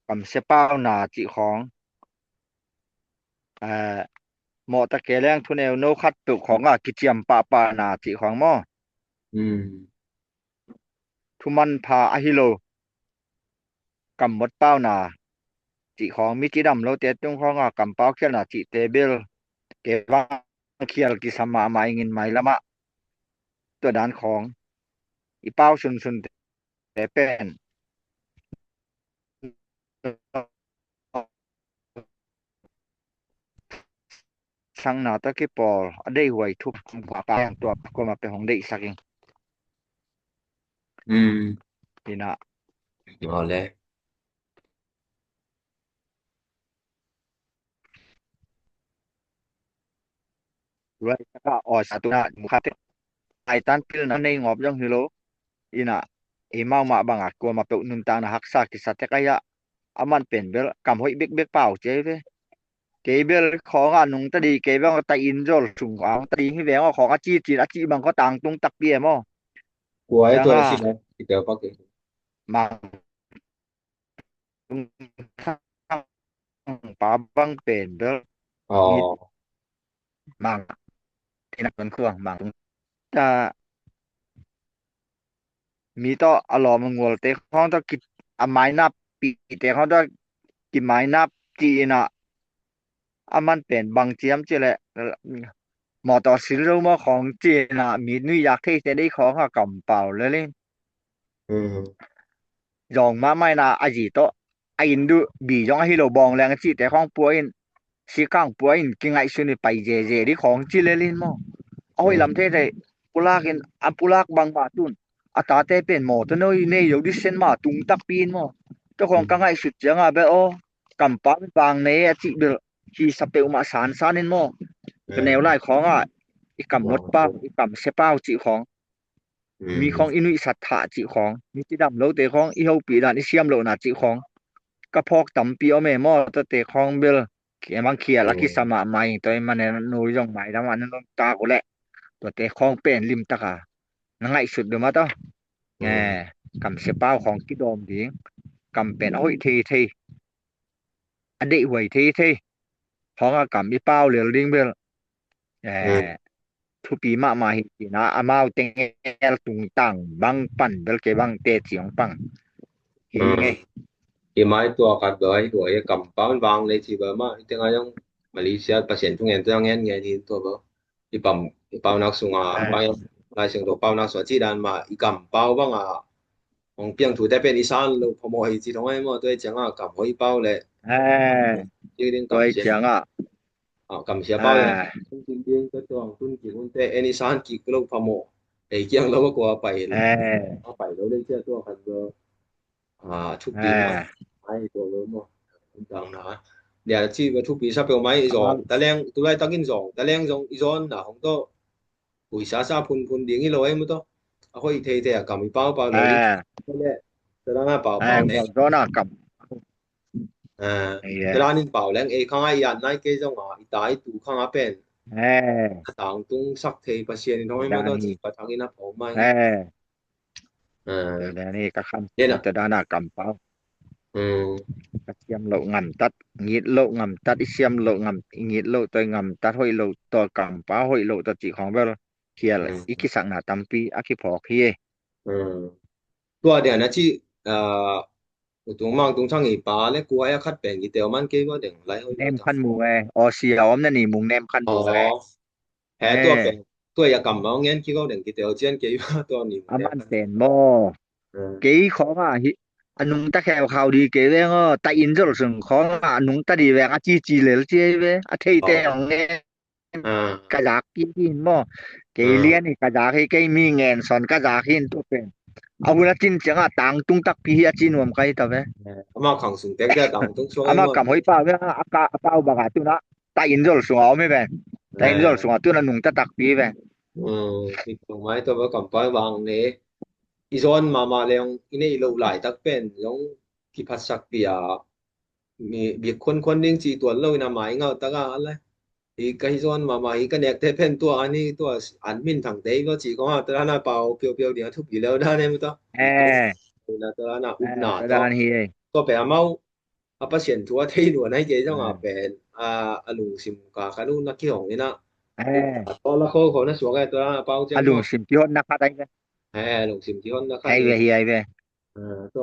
kam se pau na chi khong mo ta ke leng thu neu no khat tu khong ki chiam pa na chi khong mo อืม thu man pha a hi lo kam mot pau na chỉ khó mi chỉ đầm lâu tết trong khó ngà cầm bao kia là chỉ tế bê kế vang kia là cái sama mai nghìn mai lắm ạตัวด้านของอีเป้าชุนแต่เป็นสังนาตะกี้ปอได้หวยทุบหัวปลาตัวก็มาเป็นของได้สักเองอืมนี่นะเอาเลยรวยก็ออสาตุนะมุขเตไอตันพิลนั้นในงอบยังฮิโลอีน่ะเอมามาบางอาจกลัวมาเป็นนุนตานะฮักษากิสัตย์กายะอามันเป็นเบลกำหอยเบกเบกเปล่าเจ๊เว้kế bên khó ngà nung ta đi kế bên ta in rồi sùng áo ta đi như vậy mà khó ngà chi bằng có tàng tung tắc bia mà กลัวไอ้ตั chẳng วละสิ à นะที่เดียวปักเอง mà tung pa băng bền đó อ๋อ mịt mà thì nặng hơn khương mà ta mi to à lò mà ngồi tế không ta kịp à máy nắp bị tế không ta kịp máy nắp chi nè à man bền bằng chiếm chứ lệ mò tỏ xíu đâu mà không chi nè mi nuôi giặc thì sẽ đi khó ngà cầm bảo lên dòng mà mai là ai gì to ai du bị dòng hi lo bong lang chi te khong puin si kang puin ki ngai su ni pai je di khong chi le lin mo oi lam the de pulakin apulak bang ba tun ata te pen mo to noi ne yo di sen ma tung tak pin mo to khong ka ngai su chang a be o kam pa bang ne a chi be chi sa pe ma san sanin mo ke neu lai khong a i kam mot pa i kam se pao chi khongมีของอินุยสัทธาจิของมีจิดำโลเตของอีเฮาปีดานอีเสียมโลนาจิของกะพอกตำปีเอาแม่มอตะเตของเบลเขียมังเขียละกิสมะใหม่ตัวมันนูยองใหม่ดามันนนตากูแหละตัวเตของเป็นริมตะกานังไงสุดเดมาตอแงกำเสเป้าของกิดอมดิงกำเป็นโอ้ยเทอันเดหวยเทของกำมีเป้าเหลือลิงเบลแ thu pi ma ma hi na amao teng el tung tang bang pan bel ke bang te chiang pang hi nge i mai tua kat doi doi kam paun wang le chi ba ma tenga yang Malaysia pasien tu ngen tang ngen nge ni to ba i pau nak sunga pa lai sing do pau nak so chi dan ma i kam pau bang a ong piang thu te pen i san lo pho mo hi chi thong ai mo toi chang a kam hoi pau le chi ding kam toi chen chiang a cầm xe bao này tin tiên cái tuồng tuân chỉ quân tệ any san chỉ cái lâu phàm mộ để kiêng lâu qua bảy nó bảy lâu lên xe tuồng hành chụp pin mà ai tuồng lớn mà tuồng đó để chi và chụp pin sắp biểu máy rồi ta leng tu lại ta kinh rồi ta leng rồi rồi là không to buổi sáng sáng phun điện cái lối em đó hơi thế cầm bao bao lâu đi thế là bảo bảo này đó là cầm thế là nên bảo leng không ai nhận này cái giống tại tu không ai bên tang tung sắc thì pasien thôi mà đó chỉ có thằng in áp hậu maiนี่ก็คำจะดานาcầm bao เสียมโลงำตัดงีดโลงำตัดอีเสียมโลงำงีดโลตัวงำตัดห้อยโลตัวกำป้าห้อยโลตัวจีของเบลเขียลอีกิสังหนาตัมปีอากิพอเคียตัวเดี๋ยวนะที่ตรงมังตรงช่างอีป้าและกูให้คัดเป็นกี่เดียวมันกี่ก็เดี๋ยวไล่แนมคันหมูไงออเสียวนั่นนี่มุงแนมคันหมูไงแพ้ตัวเป็นตัวอย่ากำเอาเงี้ยกี่ก็เดี๋ยวกี่เดียวเจียนกี่ตัวนี้อามันเป็นบ่กี่ของอ่ะอันนุงตะแควข่าวดีเกเวงอ่ะตาอินจะรู้สึกของอ่ะนุงตะดีแวงอ่ะจีเลยจีเวอ่ะเทเตของเงี้ยกะจากกินบ่เกเลียนนี่กะจากให้เกมีเงินสอนกะจากหินตัวเป็นเอาละจินจังอ่ะตังตุงตักปีอ่ะจินวมไกตะเวมาขังสุงเต็กได้ตังตุงช่วงอามากำหอยป้าเวอากาเป้าบักตุนะตาอินจะรู้สึกเอาไม่แบ่ตาอินจะรู้สึกตุนะนุงตะตักปีแบ่ที่ตรงไม้ตัวว่ากำป้ายวางเนี่ยอีซอนมาเลยงอินเอโลหลายตักเป็นยงที่พัดสักปีมีคนนึงจีตัวเราหน้าไม้เงาตะกะอะไรอีกอีซอนมาอีกเน็กเทเป็นตัวอันนี้ตัวอันมินทางเตก็จีก็ตะละน่ะเป่าเปียวๆเดียวทุกปีแล้วได้เนี่ยมั้งตัวตะละน่ะอุบหน้าก็ไปเอาเมาapa sian tua thei nu nai ke jong a pen alung sim ka kanu na ki hong ina to la kho na suwa ga to na pau chen alung sim ti hon na ka dai alung sim ti hon na ka ai ve hi ai ve to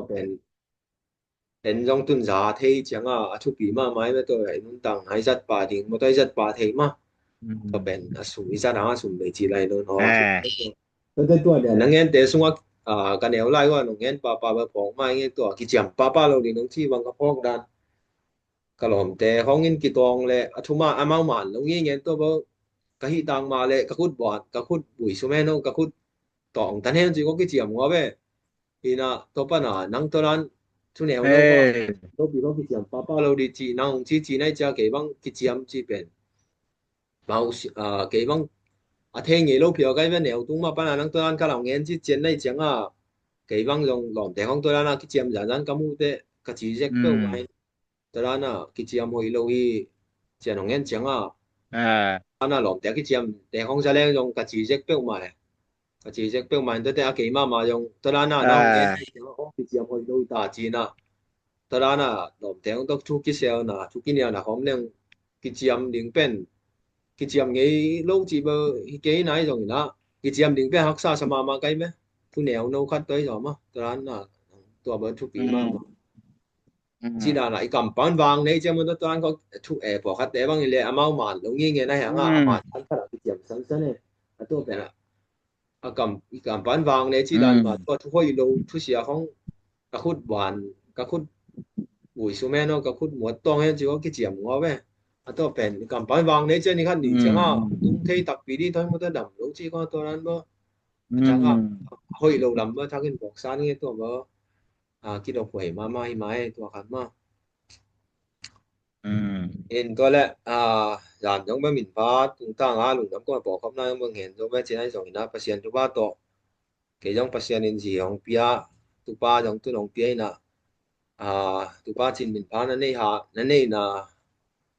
pen jong tun za thei chang thu pi ma mai ma to ai nun tang hai zat pa ding mo tai zat pa thei ma to pen su i za na su me chi lai no no to to de na ngen te sunga ka neu lai wa no ngen pa ba phong mai nge to ki cham pa lo ni nong chi wang ka phok dan ka lom te hong in ki tong le athuma amau man lo nge ngen to bo ka hi tang ma le ka khut bot ka khut bui su me no ka khut tong tan hen chi ko ki chiam ngo be ina to pa na nang to ran thu neu lo to bi ko ki chiam pa lo di chi nang chi nai cha ke bang ki chiam chi pen bao ke bang thế nghề lâu phiếu cái bên nẻo tung mà ban năng tôi ăn cái lòng nghe chứ chiến này chẳng cái băng dòng lỏm thế không tôi ăn cái chiêm giả dán cái mu thế cái chỉ dễ đâu mà tôi ăn cái chiêm hồi lâu hi chiến lòng nghe chẳng ăn lỏm thế cái chiêm thế không ra lên dòng cái chỉ dễ đâu mà cái chỉ dễ đâu mà tôi thấy cái mà dòng tôi ăn nó nghe cái chiêm hồi lâu ta chỉ tôi ăn lỏm thế không tôi thu cái sale thu cái này không nên cái chiêm điện bên cái chiêm nghe lâu chỉ bơ cái này rồi đó cái chiêm định bé học sao mà cái mấy thu nèo nấu khát tới rồi mà tôi ăn tôi bơ thu bí mà chỉ là lại cầm bán vàng này chứ mà tôi ăn có thu bỏ khát để bằng cái lẹ mau màn lâu nghe này hả mà ăn cái chiêm sẵn sẵn này tôi bé là กำปั้นวางในที่ดันมาตัวทุกคนอยู่ทุเสียของกระคุดหวานกระคุดอุยสุแม่เนาะกระคุดหมวดต้องให้จิว่ากี่เจียมงัวเว้อะตัวเป็นกำปั้นวางในเจนี่คันดีจังอ่ะตุ้งเทตักปีดีทั้งหมดดำลงที่ก็ตัวนั้นบ่จังอ่ะห้อยลงลำบ่ทักกินบอกซานนี่ตัวบ่คิดเอาหวยมาให้มาตัวคันมาเห็นตัวแหละยานยองบ่มินพาตุงตั้งลุงนำก็บอกคำนั้นเบิ่งเห็นตัวแม่สิให้ส่งนะเปอร์เซ็นต์ทุกบาท cái dòng pasien in gì hong pia tu pa dòng tu nong pia na tu pa chin min pa na nei ha na nei na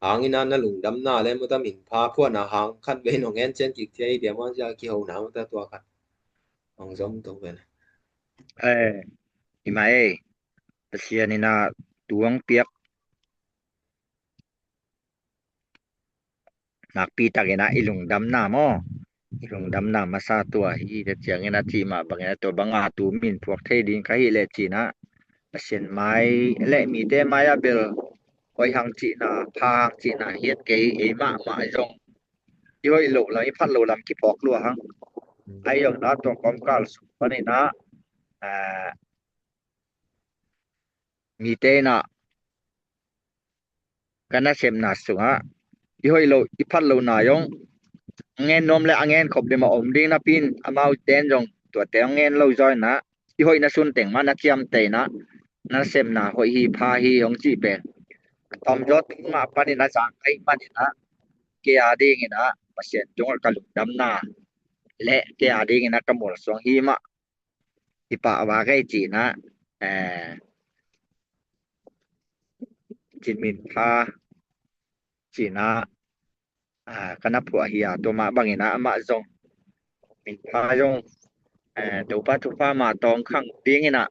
hang ina na lung dam na le mo ta min pa phua na hang khat ve nong en chen ki thei dia ma ja ki ho na mo ta tua khat hong zom to ve na i mai pasien ni na tuang piak nak pi tak ina ilung dam na mo ilung dam na ma sa tua hi de chiang ina ti ma bang ina to banga tu min phuak thei ding ka hi le chi na pasien mai le mi te mai a bel hoi hang chi na pha hang chi na hiet ke e ma jong i hoi lo la i phat lo lam ki pok lu hang ai yong na to kom kal su pa ni na mi te na kana sem na sunga i hoi lo i phat lo na yong ngen nom le angen khop de ma om ding na pin amau ten jong to te ngen lo join na i hoi na sun teng ma na chiam te na sem na hoi hi pha hi hong chi pe tom jot ma pa ni na sang ai ma ni na ke a ding na pasien jong ka lu dam na le ke a ding na ka mol song hi ma i pa wa kai chi naจินมินพาจีนะคณะผัวเฮียตัวมาบางนะมาจงมินพาจงตัวปัทุพามาตองขังดีงนะ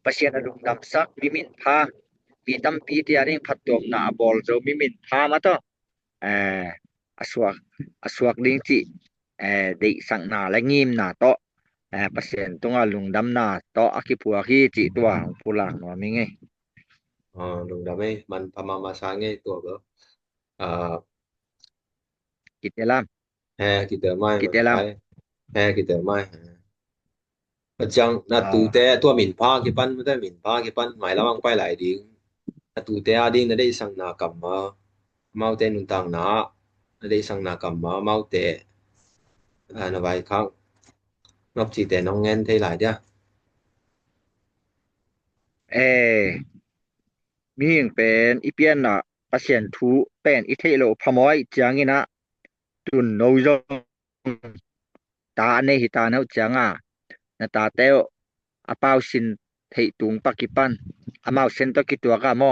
ปัสยาดุดับซักมิมินพามีตั้มปีที่อาริงพัดตมนาบอลโจมิมินพามาต่ออสวกลิงจิเด็กสังนาและงิมนาโตปัสยาตรงลุงดำนาโตอากิผัวฮีจิตัวผู้หลังว่ามิไงlùng đam ấy man pa ma sang ấy tua bơ kita lam kita mai kita lam kita mai chang na tu te tua min pa ki pan ma ta min pa ki pan mai lawang pai lai ding na tu te a ding na dei sang na kam ma mau te nun tang na dei sang na kam ma mau te na vai khang nop chi te nong ngen thei lai dia มีหิงเป็นอีเปียนน่ะปะเสียนทูเป็นอีเทโลพะมอยจางอีนะตุนโนยตาในหิตาเนาจางนะตาเตวอะเปาสินเทตุงปักกิปันอะเมาเซนตอกิตัวกะมอ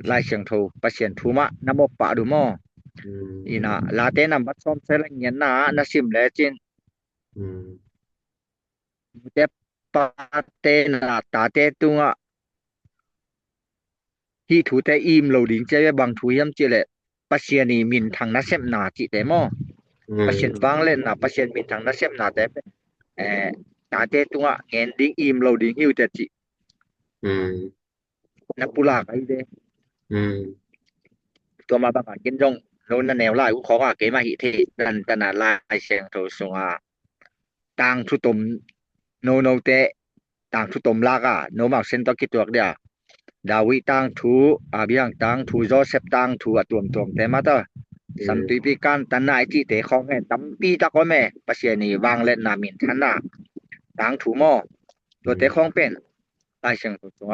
ลายเสียงโทปะเสียนทูมะนะมอปะดูมออีนะลาเตนะบัดซอมเซลเงียนนะนะซิมแลจินเตปาเตนะตาเตตุงะhi thu te im lo ding che bang thu yam che le pasien ni min thang na sem na chi te mo pasien wang le na pasien min thang na sem na te ta te tunga ngen ding im lo ding hiu te chi na pula kai de to ma ba kin jong lo na neo lai u kho ga ke ma hi the dan ta na lai seng tho sunga tang thu tom no te tang thu tom la ga no ma sen to ki tuak diaดาวิตังทูอาบิยังตังทูโจเซปตังทูอะตวมแต่มาตอสันติปิกันตันนายที่เตของแม่ตัมปีตะก็แม่ปะเสียนี่วางเล่นนามินทันนาตังทูมอตัวเตของเป็นไอเสียงตัว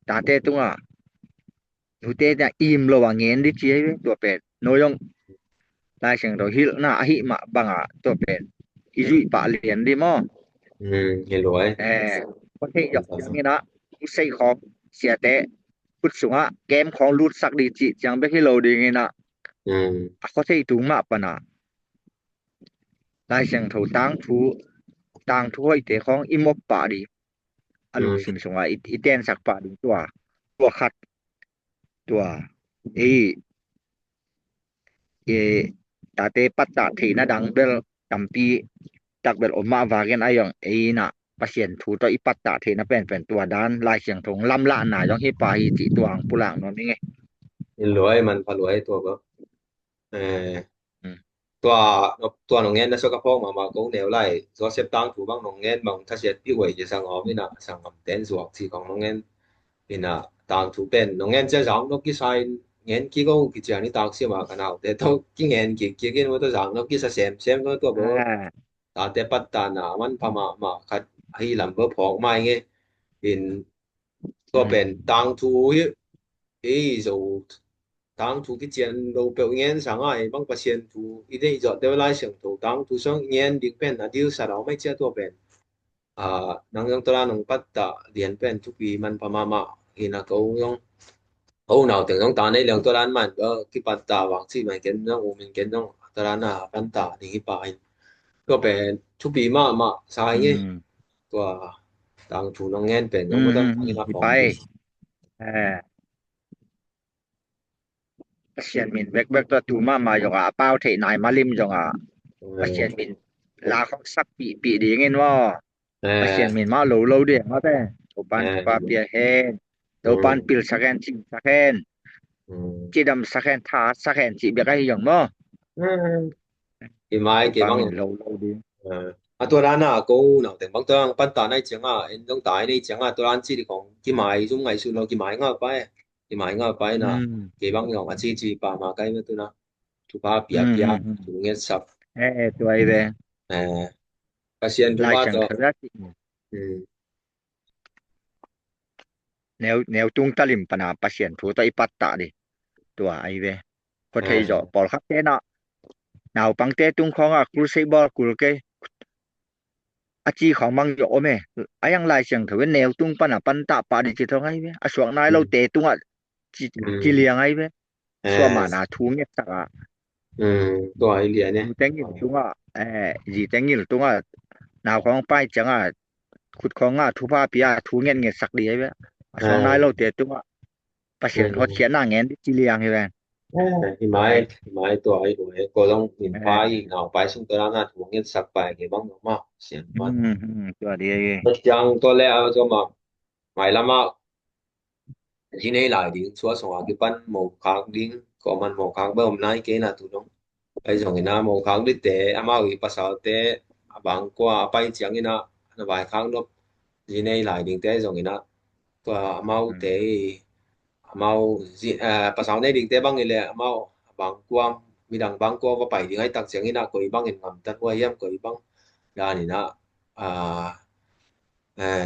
ตาเตตุงนูเตเนี่ยอิมโลว่าเงินดิจีตัวเป็ดโนยงไอเสียงตัวฮิลนาหิมะบังตัวเป็ดอิจุปะเหรียญดิมอเห็นรวยประเทศอย่างนี้นะใส่ของเสียแต่พุทธสุงะเกมของรูดสักดีจิจังไปให้เราดีไงนะเขาใช้ถุงมาปะนะลายเสียงถูต่างทูให้แต่ของอิมบปะดีอารมณ์สิมสุงะอีเต้นสักปะดีตัวขัดตัวตาเตปัตตาทีนะดังเบลจำปีตักเบลออกมาวากันไอยองนะpasien thu to ipatta the na pen tua dan lai siang thong lam la na jong hi pa hi ti tuang pulang no ni nge in loi man pa loi to ba ตัวตัวน้องเงี้ยนะสกปรกมาก็แนวไล่ตัวเสพตังถูบางน้องเงี้ยบางถ้าเสียพี่ไว้จะสังออมนี่นะสังออมเต้นสวกที่ของน้องเงี้ยนี่นะตังถูเป็นน้องเงี้ยจะสังนกกี่ไซเงี้ยกี่ก็กี่จานี่ตังเสียมากันเอาแต่ต้องกี่เงี้ยกี่กินว่าตัวสังนกกี่เซมตัวบ่อาตาแต่ปัตตานามันพม่ามาคัดให้ลำเบอร์พอกมาเงี้ยเป็น ตัวเป็น当初就当初嘅前路表演上啊，帮把前途一定就对来上途当初上演的变啊，丢啥了ไม่เชื่อตัวเป็นนังยังตัวนั้นปัตตาเรียนเป็นทุกปีมันประมาณมาอินะเขายังเขาหนาวถึงต้องตาในเรื่องตัวนั้นมันก็ที่ปัตตาวังที่มันเกินต้องอุมันเกินต้องตัวนั้นปัตตานี่ไปก็เป็นทุกปีมาสายอืเงี้ยมตัวต่างถูน้องเงินเป็นอืยังไม่ต้องกินมๆๆสิไปฟองดีเออ Pasien min vek to tu ma jong pau the nai malim jong pasien min la khong sak pi di ngin wo เอ pasien อ min ma lo de ma te to เอ pan tu pa อ pia hen อื to pan ม pil saken chi saken อืม chi dam saken tha saken chi be kai jong mo อืมกี่ไม้ to กี่ pa บ้าง min lo di เออตัวนั้นก็หนาวแต่บางตัวปัตตาในจังเอ็นต้องตายในจังตัวนั้นที่ของกี่ไม้จุ่มไงสุดเรากี่ไม้งอไปกี่ไม้งอไปนะกี่บางอย่างจีปามาใกล้มาตัวนะทุกภาพเปียเปียถูกเงี้ยสับto ai ve เออเกษียณทุก lai ว่า chang ตัว thra chi อืม neu tung talim pana pasien thu to ipat ta di to ai ve ko เอ thei jo อ pol khap te na nào bằng te tung khong kul sei bol kul ke chi khong mang yo me ayang lai chang thwe neu tung pana pan ta pa di chi thong ai ve suang nai อื lo ม te tung chi อืม chi liang ai ve เอ swa ma อ na thu nge taอืมตัวไอเลียเนี่ย du teng il tung ji teng il tung nào khong pai chang khut khong thu pa pia thu ngen nge sak di ai ve เอ suang nai lo อ te tung pa อื sien hot ม chien na ngen chi liang ai ve หิมะตัวไอ้หน่วยก็ต้องหินฟ้าอีกห eh นาวไปซึ่งตัวนั้นถ่วงเงินสักไปเก็บบ้างมากเสียงมัน to di ai yang to le a zo ma mai lama ji nei lai ding chua so a ki pan mo khang ding ko man mo khang ba om nai ke na tu no ai jong ina mo khang di te ama wi pa sa te bang kwa pai chiang ina na bai khang no ji nei lai ding te jong ina to mau te mau ji pa sa nei ding te bang ile mau bang kwa mi dang bang kwa va pai ding ai tak chiang ina ko i bang in ngam tan wa yam ko i bang ya ni na à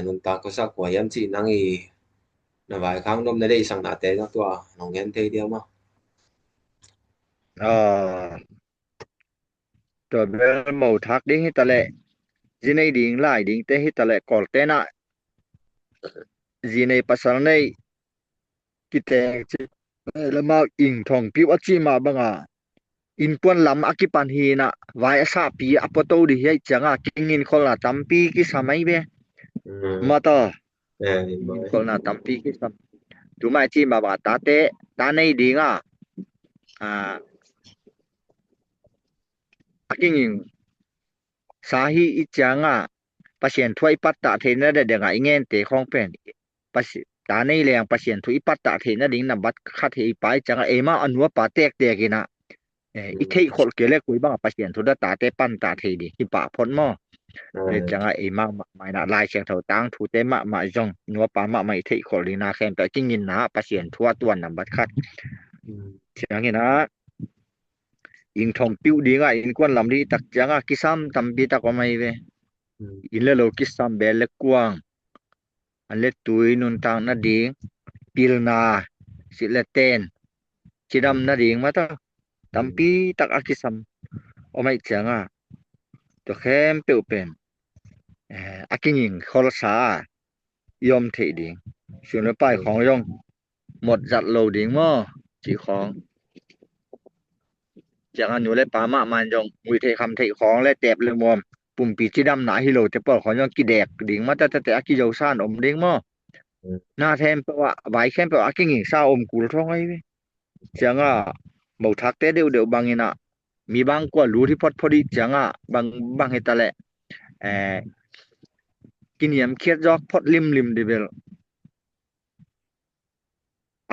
nun ta ko sa ko yam chi nang i na vài khang dom na dei sang na te na tua nong yan te dia ma ờ to be mo thak ding hi tale jinei ding lai ding te hi tale kol te na jinei pasal nei kite chi lama ing thong pi wa chi ma banga in pon lam akipan hi na vai asa pi apoto di hi changa kingin khol na tampi ki samai be ừ ma to kingin mai khol na tampi ki sam tu mai chi ma ba ta te ta nei ding akingin sahi i changa pasien thoi pat ta the na de nga ingen te khong pen pasi ta nei leng pasien thui pat ta the na ding na bat kha the pai changa ema anwa pa tek te kina i thei khol ke le kui ba pasien thu da ta te pan ta the di hi pa phon mo le changa ema mai na lai chang thau tang thu te ma jong nwa pa ma mai thei khol di na khem ta kingin na pasien thua tuan na bat khat chang ina ing thong piu di nga in kwan lam di tak changa kisam tam bi ta ko mai ve in le lo kisam be le kuang an le tui nun tang na ding pilna sileten chidam na ding ma ta tampi tak akisam o mai changa to khem pe pen akingin khol sa yom the ding chun le pai khong yong một giặt lầu ding mo chỉ khong changa nu le pa ma man jong mui the kham the khong le tep le mom pum pi chidam na hi lo te pol khong yong ki dek ding ma ta ta aki jo san om ding mo na them pe wa bai khem pe akingin sa om kul thong ai changa màu thak te deu deu bangina mi bang kwa lu ri phot phodi changa bang hetale kiniam khiat jok phot lim lim de bel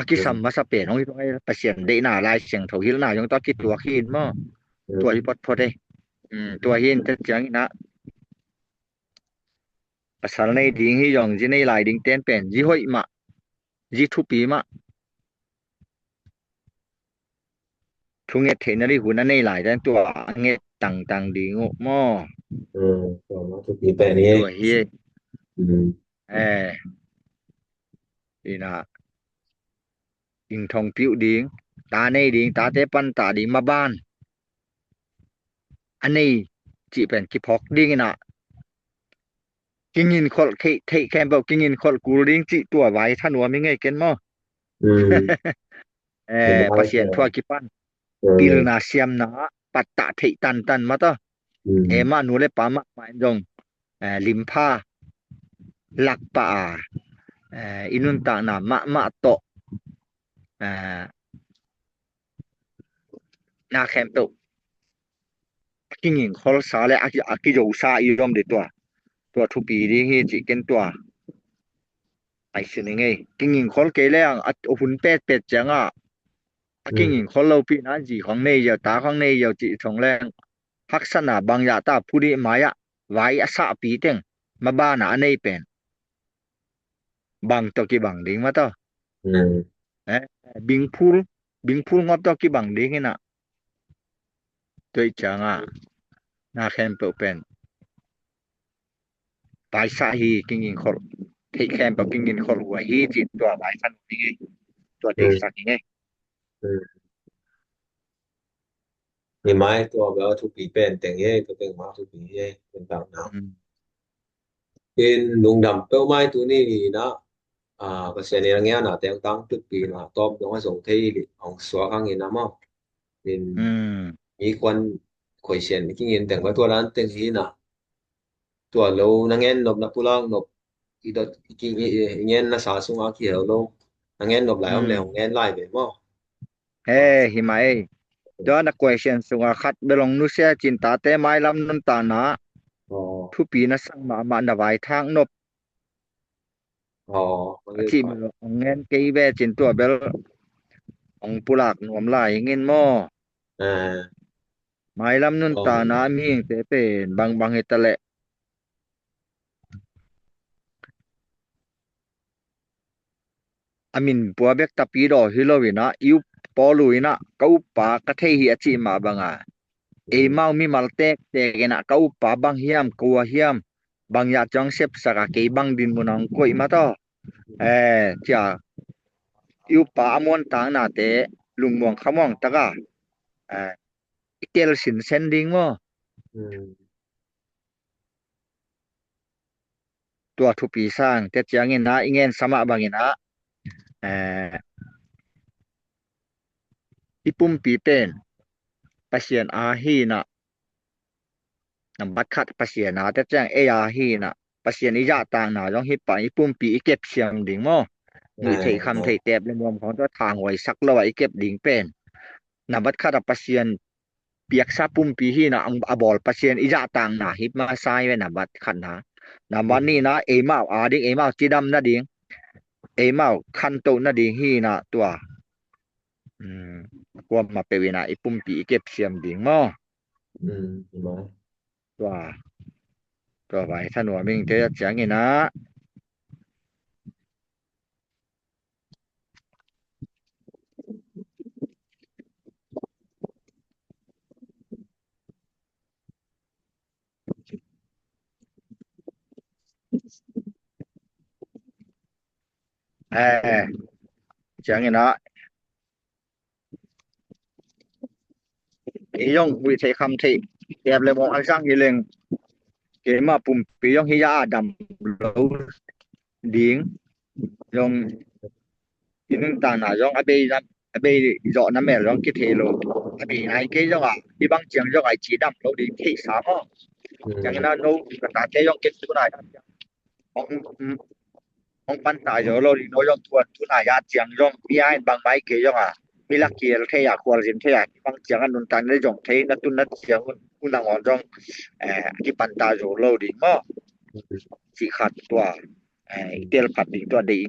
akisam ma sa pe nong ai pasien de na lai seng tho hil na yong ta ki tua khin mo tua hi pot pot tua hin ta chang na pasal nei ding hi yong ji nei lai ding ten pen ji hoi ma ji thu pi ma thu nge the na ri hu na nei lai dan tua nge tang tang ding mo ตัวมาทุกปีเป็นนี่ tua hi อืม ina ing thong piu ding ta nei ding ta te pan ta ding ma banอันนี้จิเป็นกิพอกดิ้งนะกิงินคอลเทแคมเบลกิงินคอลกูดิ้งจิตัวไว้ท่านว่าไม่ไงเกันมั้ง อืม ปาเซียนทั่วกิปันปีลนาเซียมนะปัตตะเทตันมาต่อมาหนูเลยปามะมาจงลิมพาลักปาอินุนตานามะโตนาแคมเปลกิงินคอลซาเลอากิโยซาอีรอมเดตัวทุปีดิ้งฮีจิเกันตัวไอ้สิ่งนี้กิงินคอลเกลียงหุ่นเป็ดจังกิงินคอลเราปีนั้นจีของในยาตาของในยาจิทงแรงลักษณะบางอย่างตาผู้ดีมายะไว้อาสาปีเต็งมาบ้านอันนี้เป็นบางตอกีบางดิ้งมาต่อบิงพูลงอบตอกีบางดิ้งนะตัวจังนาแคมเปลเป็นไปสาฮีกิงินคอลที่แคมเปลกิงินคอลหัวฮีจิตตัวไปทันนี่ตัวเด็กสักนี่นี่ไม้ตัวแบบทุกปีเป็นแต่งเย่ตัวเป็นมาทุกปีเย่เป็นต่างหากเป็นลุงดำเป้าไม้ตัวนี้นะก็เสียในเงี้ยนะแต่งตั้งทุกปีนะตอบต้องให้ส่งที่ของสวข้างนี้นะมั้งเป็นมีคนคอยเสียนกินแต่งว่าตัวร้านแต่งที่นะตัวเรานังเงินนบนับปุรังนบอีดกินเงินนะสาสุงอาเขียวลงนังเงินนบหลายแล้วเงินไล่ไปมั้งหิมะđó là question sunga khat belong nu sia cinta te mai lam nun ta na thu pi na sang ma na vai thang nop chi ngen ke ve chin tua bel ong pulak nom lai ngin mo mai lam nun ta na mi te pen bang hetale amin bua bek tapi do hilowina iu poluina kau pa ka thei hi achi ma banga e mau mi maltek te gena kau pa bang hiam ko hiam bang ya chang sep saka ke bang din munang koi ma to cha iu pa amon tang na te lungmong khamong taka itel sin sending mo tua thu pi sang te chiang na ingen sama bangina ipum pi pen pasien a hi naบัดคัดปะเสียนาแต่แจ้งเอยาฮีน่ะปะเสียนิยะต่างหน้าต้องฮิปไปปุ่มปีเก็บเสียงดิ่งมอมือเทคำเทแตบในรวมของตัวทางไว้สักละไว้เก็บดิ่งเป็นน่ะบัดคัดปะเสียนเปียกซาปุ่มปีฮีน่ะอบอลปะเสียนอิยะต่างหน้าฮิปมาซายไว้น่ะบัดคัดนะน่ะวันนี้นะเอมาอาดิ่งเอมาจิดำนะดิ่งเอมาคันโตนะดิ่งฮีน่ะตัวกว่ามาเปวินะไอ้ปุ่มปีเก็บเสียงดิ่งมอตัวไปท่านว่ามิงเตะจังงี้นะจังงี้นะยองวิเทคำที่แอบเลยมองอันสร้างอีเลงเกมาปุ่มปียองฮิยาดำโลดิ่งยองอีนึงต่างหน้ายองอเบยเจาะน้ำแม่ยองกิเทโลอเบยไอ้เกยองอีบางเจียงยองไอ้จีดำโลดิ่งที่สามจังงี้นะโนกระตาเกยองกิตุนายของปันตายโลดิ่งโนยองทวนตุนายาเจียงยองมีไอ้บางไม้เกยองมีลักเกียร์เทียควอลสินเทียบางเจียงอันนุนตันได้จงเทนัตุนนัดเจียงอุนังอ่อนจงที่ปันตาโจโลดิ่งมอสิขัดตัวเตลผัดดิ่งตัวดิ่ง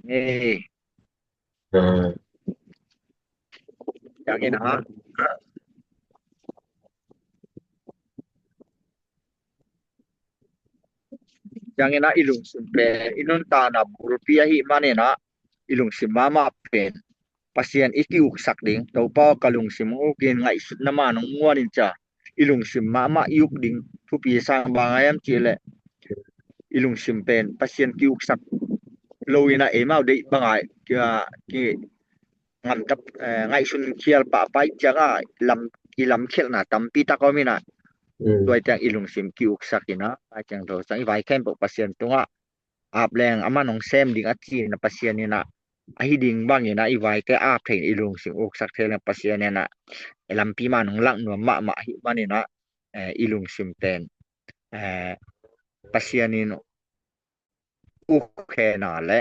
อย่างนี้นะ yang ina ilung simpe inun tana burupia hi manena ilung simama pen pasien iki uksak ding to pa kalung simu kin ngai sut na manong muanin cha ilung simama yuk ding thu pi sang bangayam chile ilung simpen pasien ki uksak loina emau dei bangai ki ngam tap ngai sun khial pa pai changa lam ki lam khel na tampi ta ko mina ตั ừ วจังอีลุงซิมกิวกสักนะอาจังโตสังอีไว้แคมปก pasien ตงะอาบแรงอามาน้องแซมดิงอาจีนะ pasien นี่นะอาหิดิงบางนี่นะอีไว้แกอาบเทงอีลุงซิมอกสักเทนะ pasien นี่นะไอลำปีมาน้องลักหนัวมะมะหิมานี่นะอีลุงซิมเป็นเอ่อ pasien นี่โอเคนะและ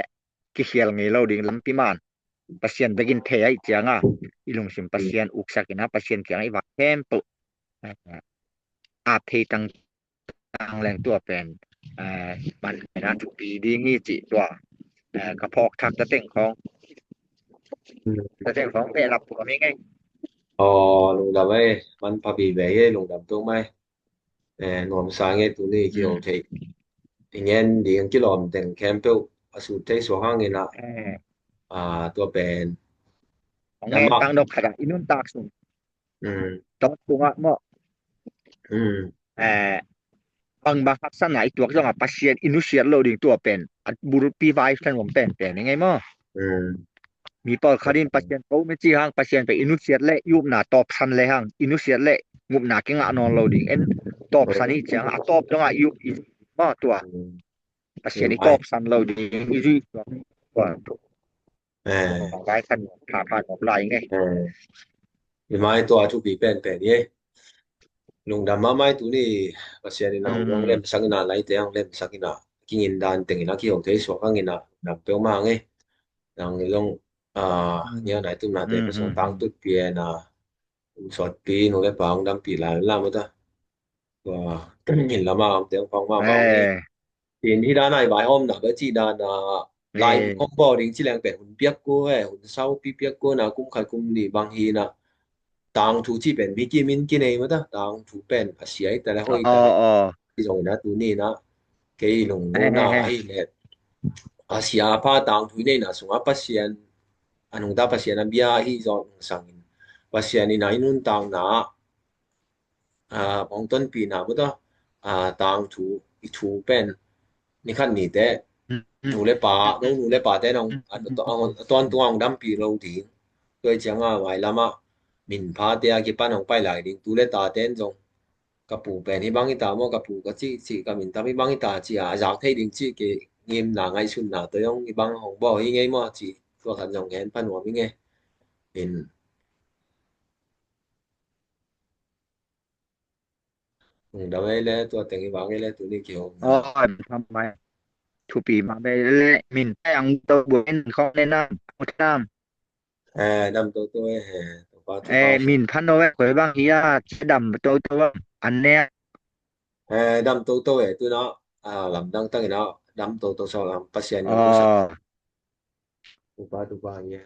กิเฮียลงี้เราดิงลำปีมาน pasien ไปกินเทไอจังอ่ะอีลุงซิม pasien อกสักนะ pasien จังอีไว้แคมปกอาบเทตัง ทางแรงตัวเป็นมันนะทุกปีดีงี้จิตัวกระพอกทักตะเต็งของตะเต็งของไปรับตัวมีไง ờ lùng đầm ấy văn phà bì về ấy lùng đầm tôi mai nôm sáng ấy tụi này อื kiểu ม thì ingin di ang kilom teng campel asute so hangin na เออ ตัวเป็น ของไง namak ตังดอกขะอินุนตากสุน ừ ตอตุงะเหมาะ ừ เอ่อบางลักษณะตัวจังpasien initial loading ตัวเป็นบุรุษปีไวส์กันผมเป็นยังไงมั้ง ừ มีปอคาดิน pasien เขาไม่จีหาง pasien ไป initial และยุบหน้าตอบสันเลยหาง initial และงุบหน้าเก่งอ่ะ non loading ตอบสันอีจังตอบจังยุบมาตัว ừ pasien nhưng อีตอ mai บสัน loading อีจีตัว à ไว้คันผ่านออกไลน์ไง à nhưng mai tôi chụp bị bên nhé lùng đầm mà mai tụi này bác sĩ ừ nào cũng lên sang na lấy tiền lên sang na kinh nghiệm đàn từng na khi học thế số các na đầm béo mang ấy rằng long nhớ này tụi na để cái số tăng tụt tiền na sọt pi nó cái bằng đâm pi lại làm cái ta và nhìn là mà tiếng phong mà เอ mang ấy อ tiềnที่ด้านในบายอ้อมนะก็จีด้านเอลายอ้อมอบ่อดิ้งที่แรงเป็นหุ่นเปียกกูเอ้หุ่นเศร้าปีเปียกกูนะกุ้มไข่กุ้มนี่บางทีนะต่างถูที่เป็นวิกิมินกินเองมั้งต่างถูเป็นอาเซียแต่ละห้อยอ๋อแต่ละอ๋อที่ตรงนั้นตัวนี้นะเกี่ยลงเอโน่นนะอไอ้เนี่ยอาเซียพาต่างถูนี่นะสงอาปัสยนอันนู้นตาปัสยนนันเบียที่จอดสังปัสยนนี่นะอินุนต่างนะของต้นปีนะมั้งต่างถูอีถูเป็นนี่ขั้นนี้แต่ อืมอืม努力把侬努力把在侬端端当比路田，对讲为啦嘛，面怕啲去班红拜来临，拄咧打点中，甲布病去帮伊打么，甲布个甲面搭去帮伊打只热体定只嘅nghiêm拿艺术拿对用伊帮红包伊个么只做很用嘅班我边嘅，到尾咧ตัว定伊帮嘅咧ตัวนี้叫อ๋อทำไมทุปีมาไปเละมินยังตัวบุญเขาแนะนำหมดน้ดำตัวตัวปลาำตัวปลามินพันโนเวกวยบางทีจะดำตัวอันเนี้ยดำตัวตัวเนาะลำดังตั้งเนาะดำตัวสองลำปัสยาอ๋อนี่กูสักตัวปลาเนี่ย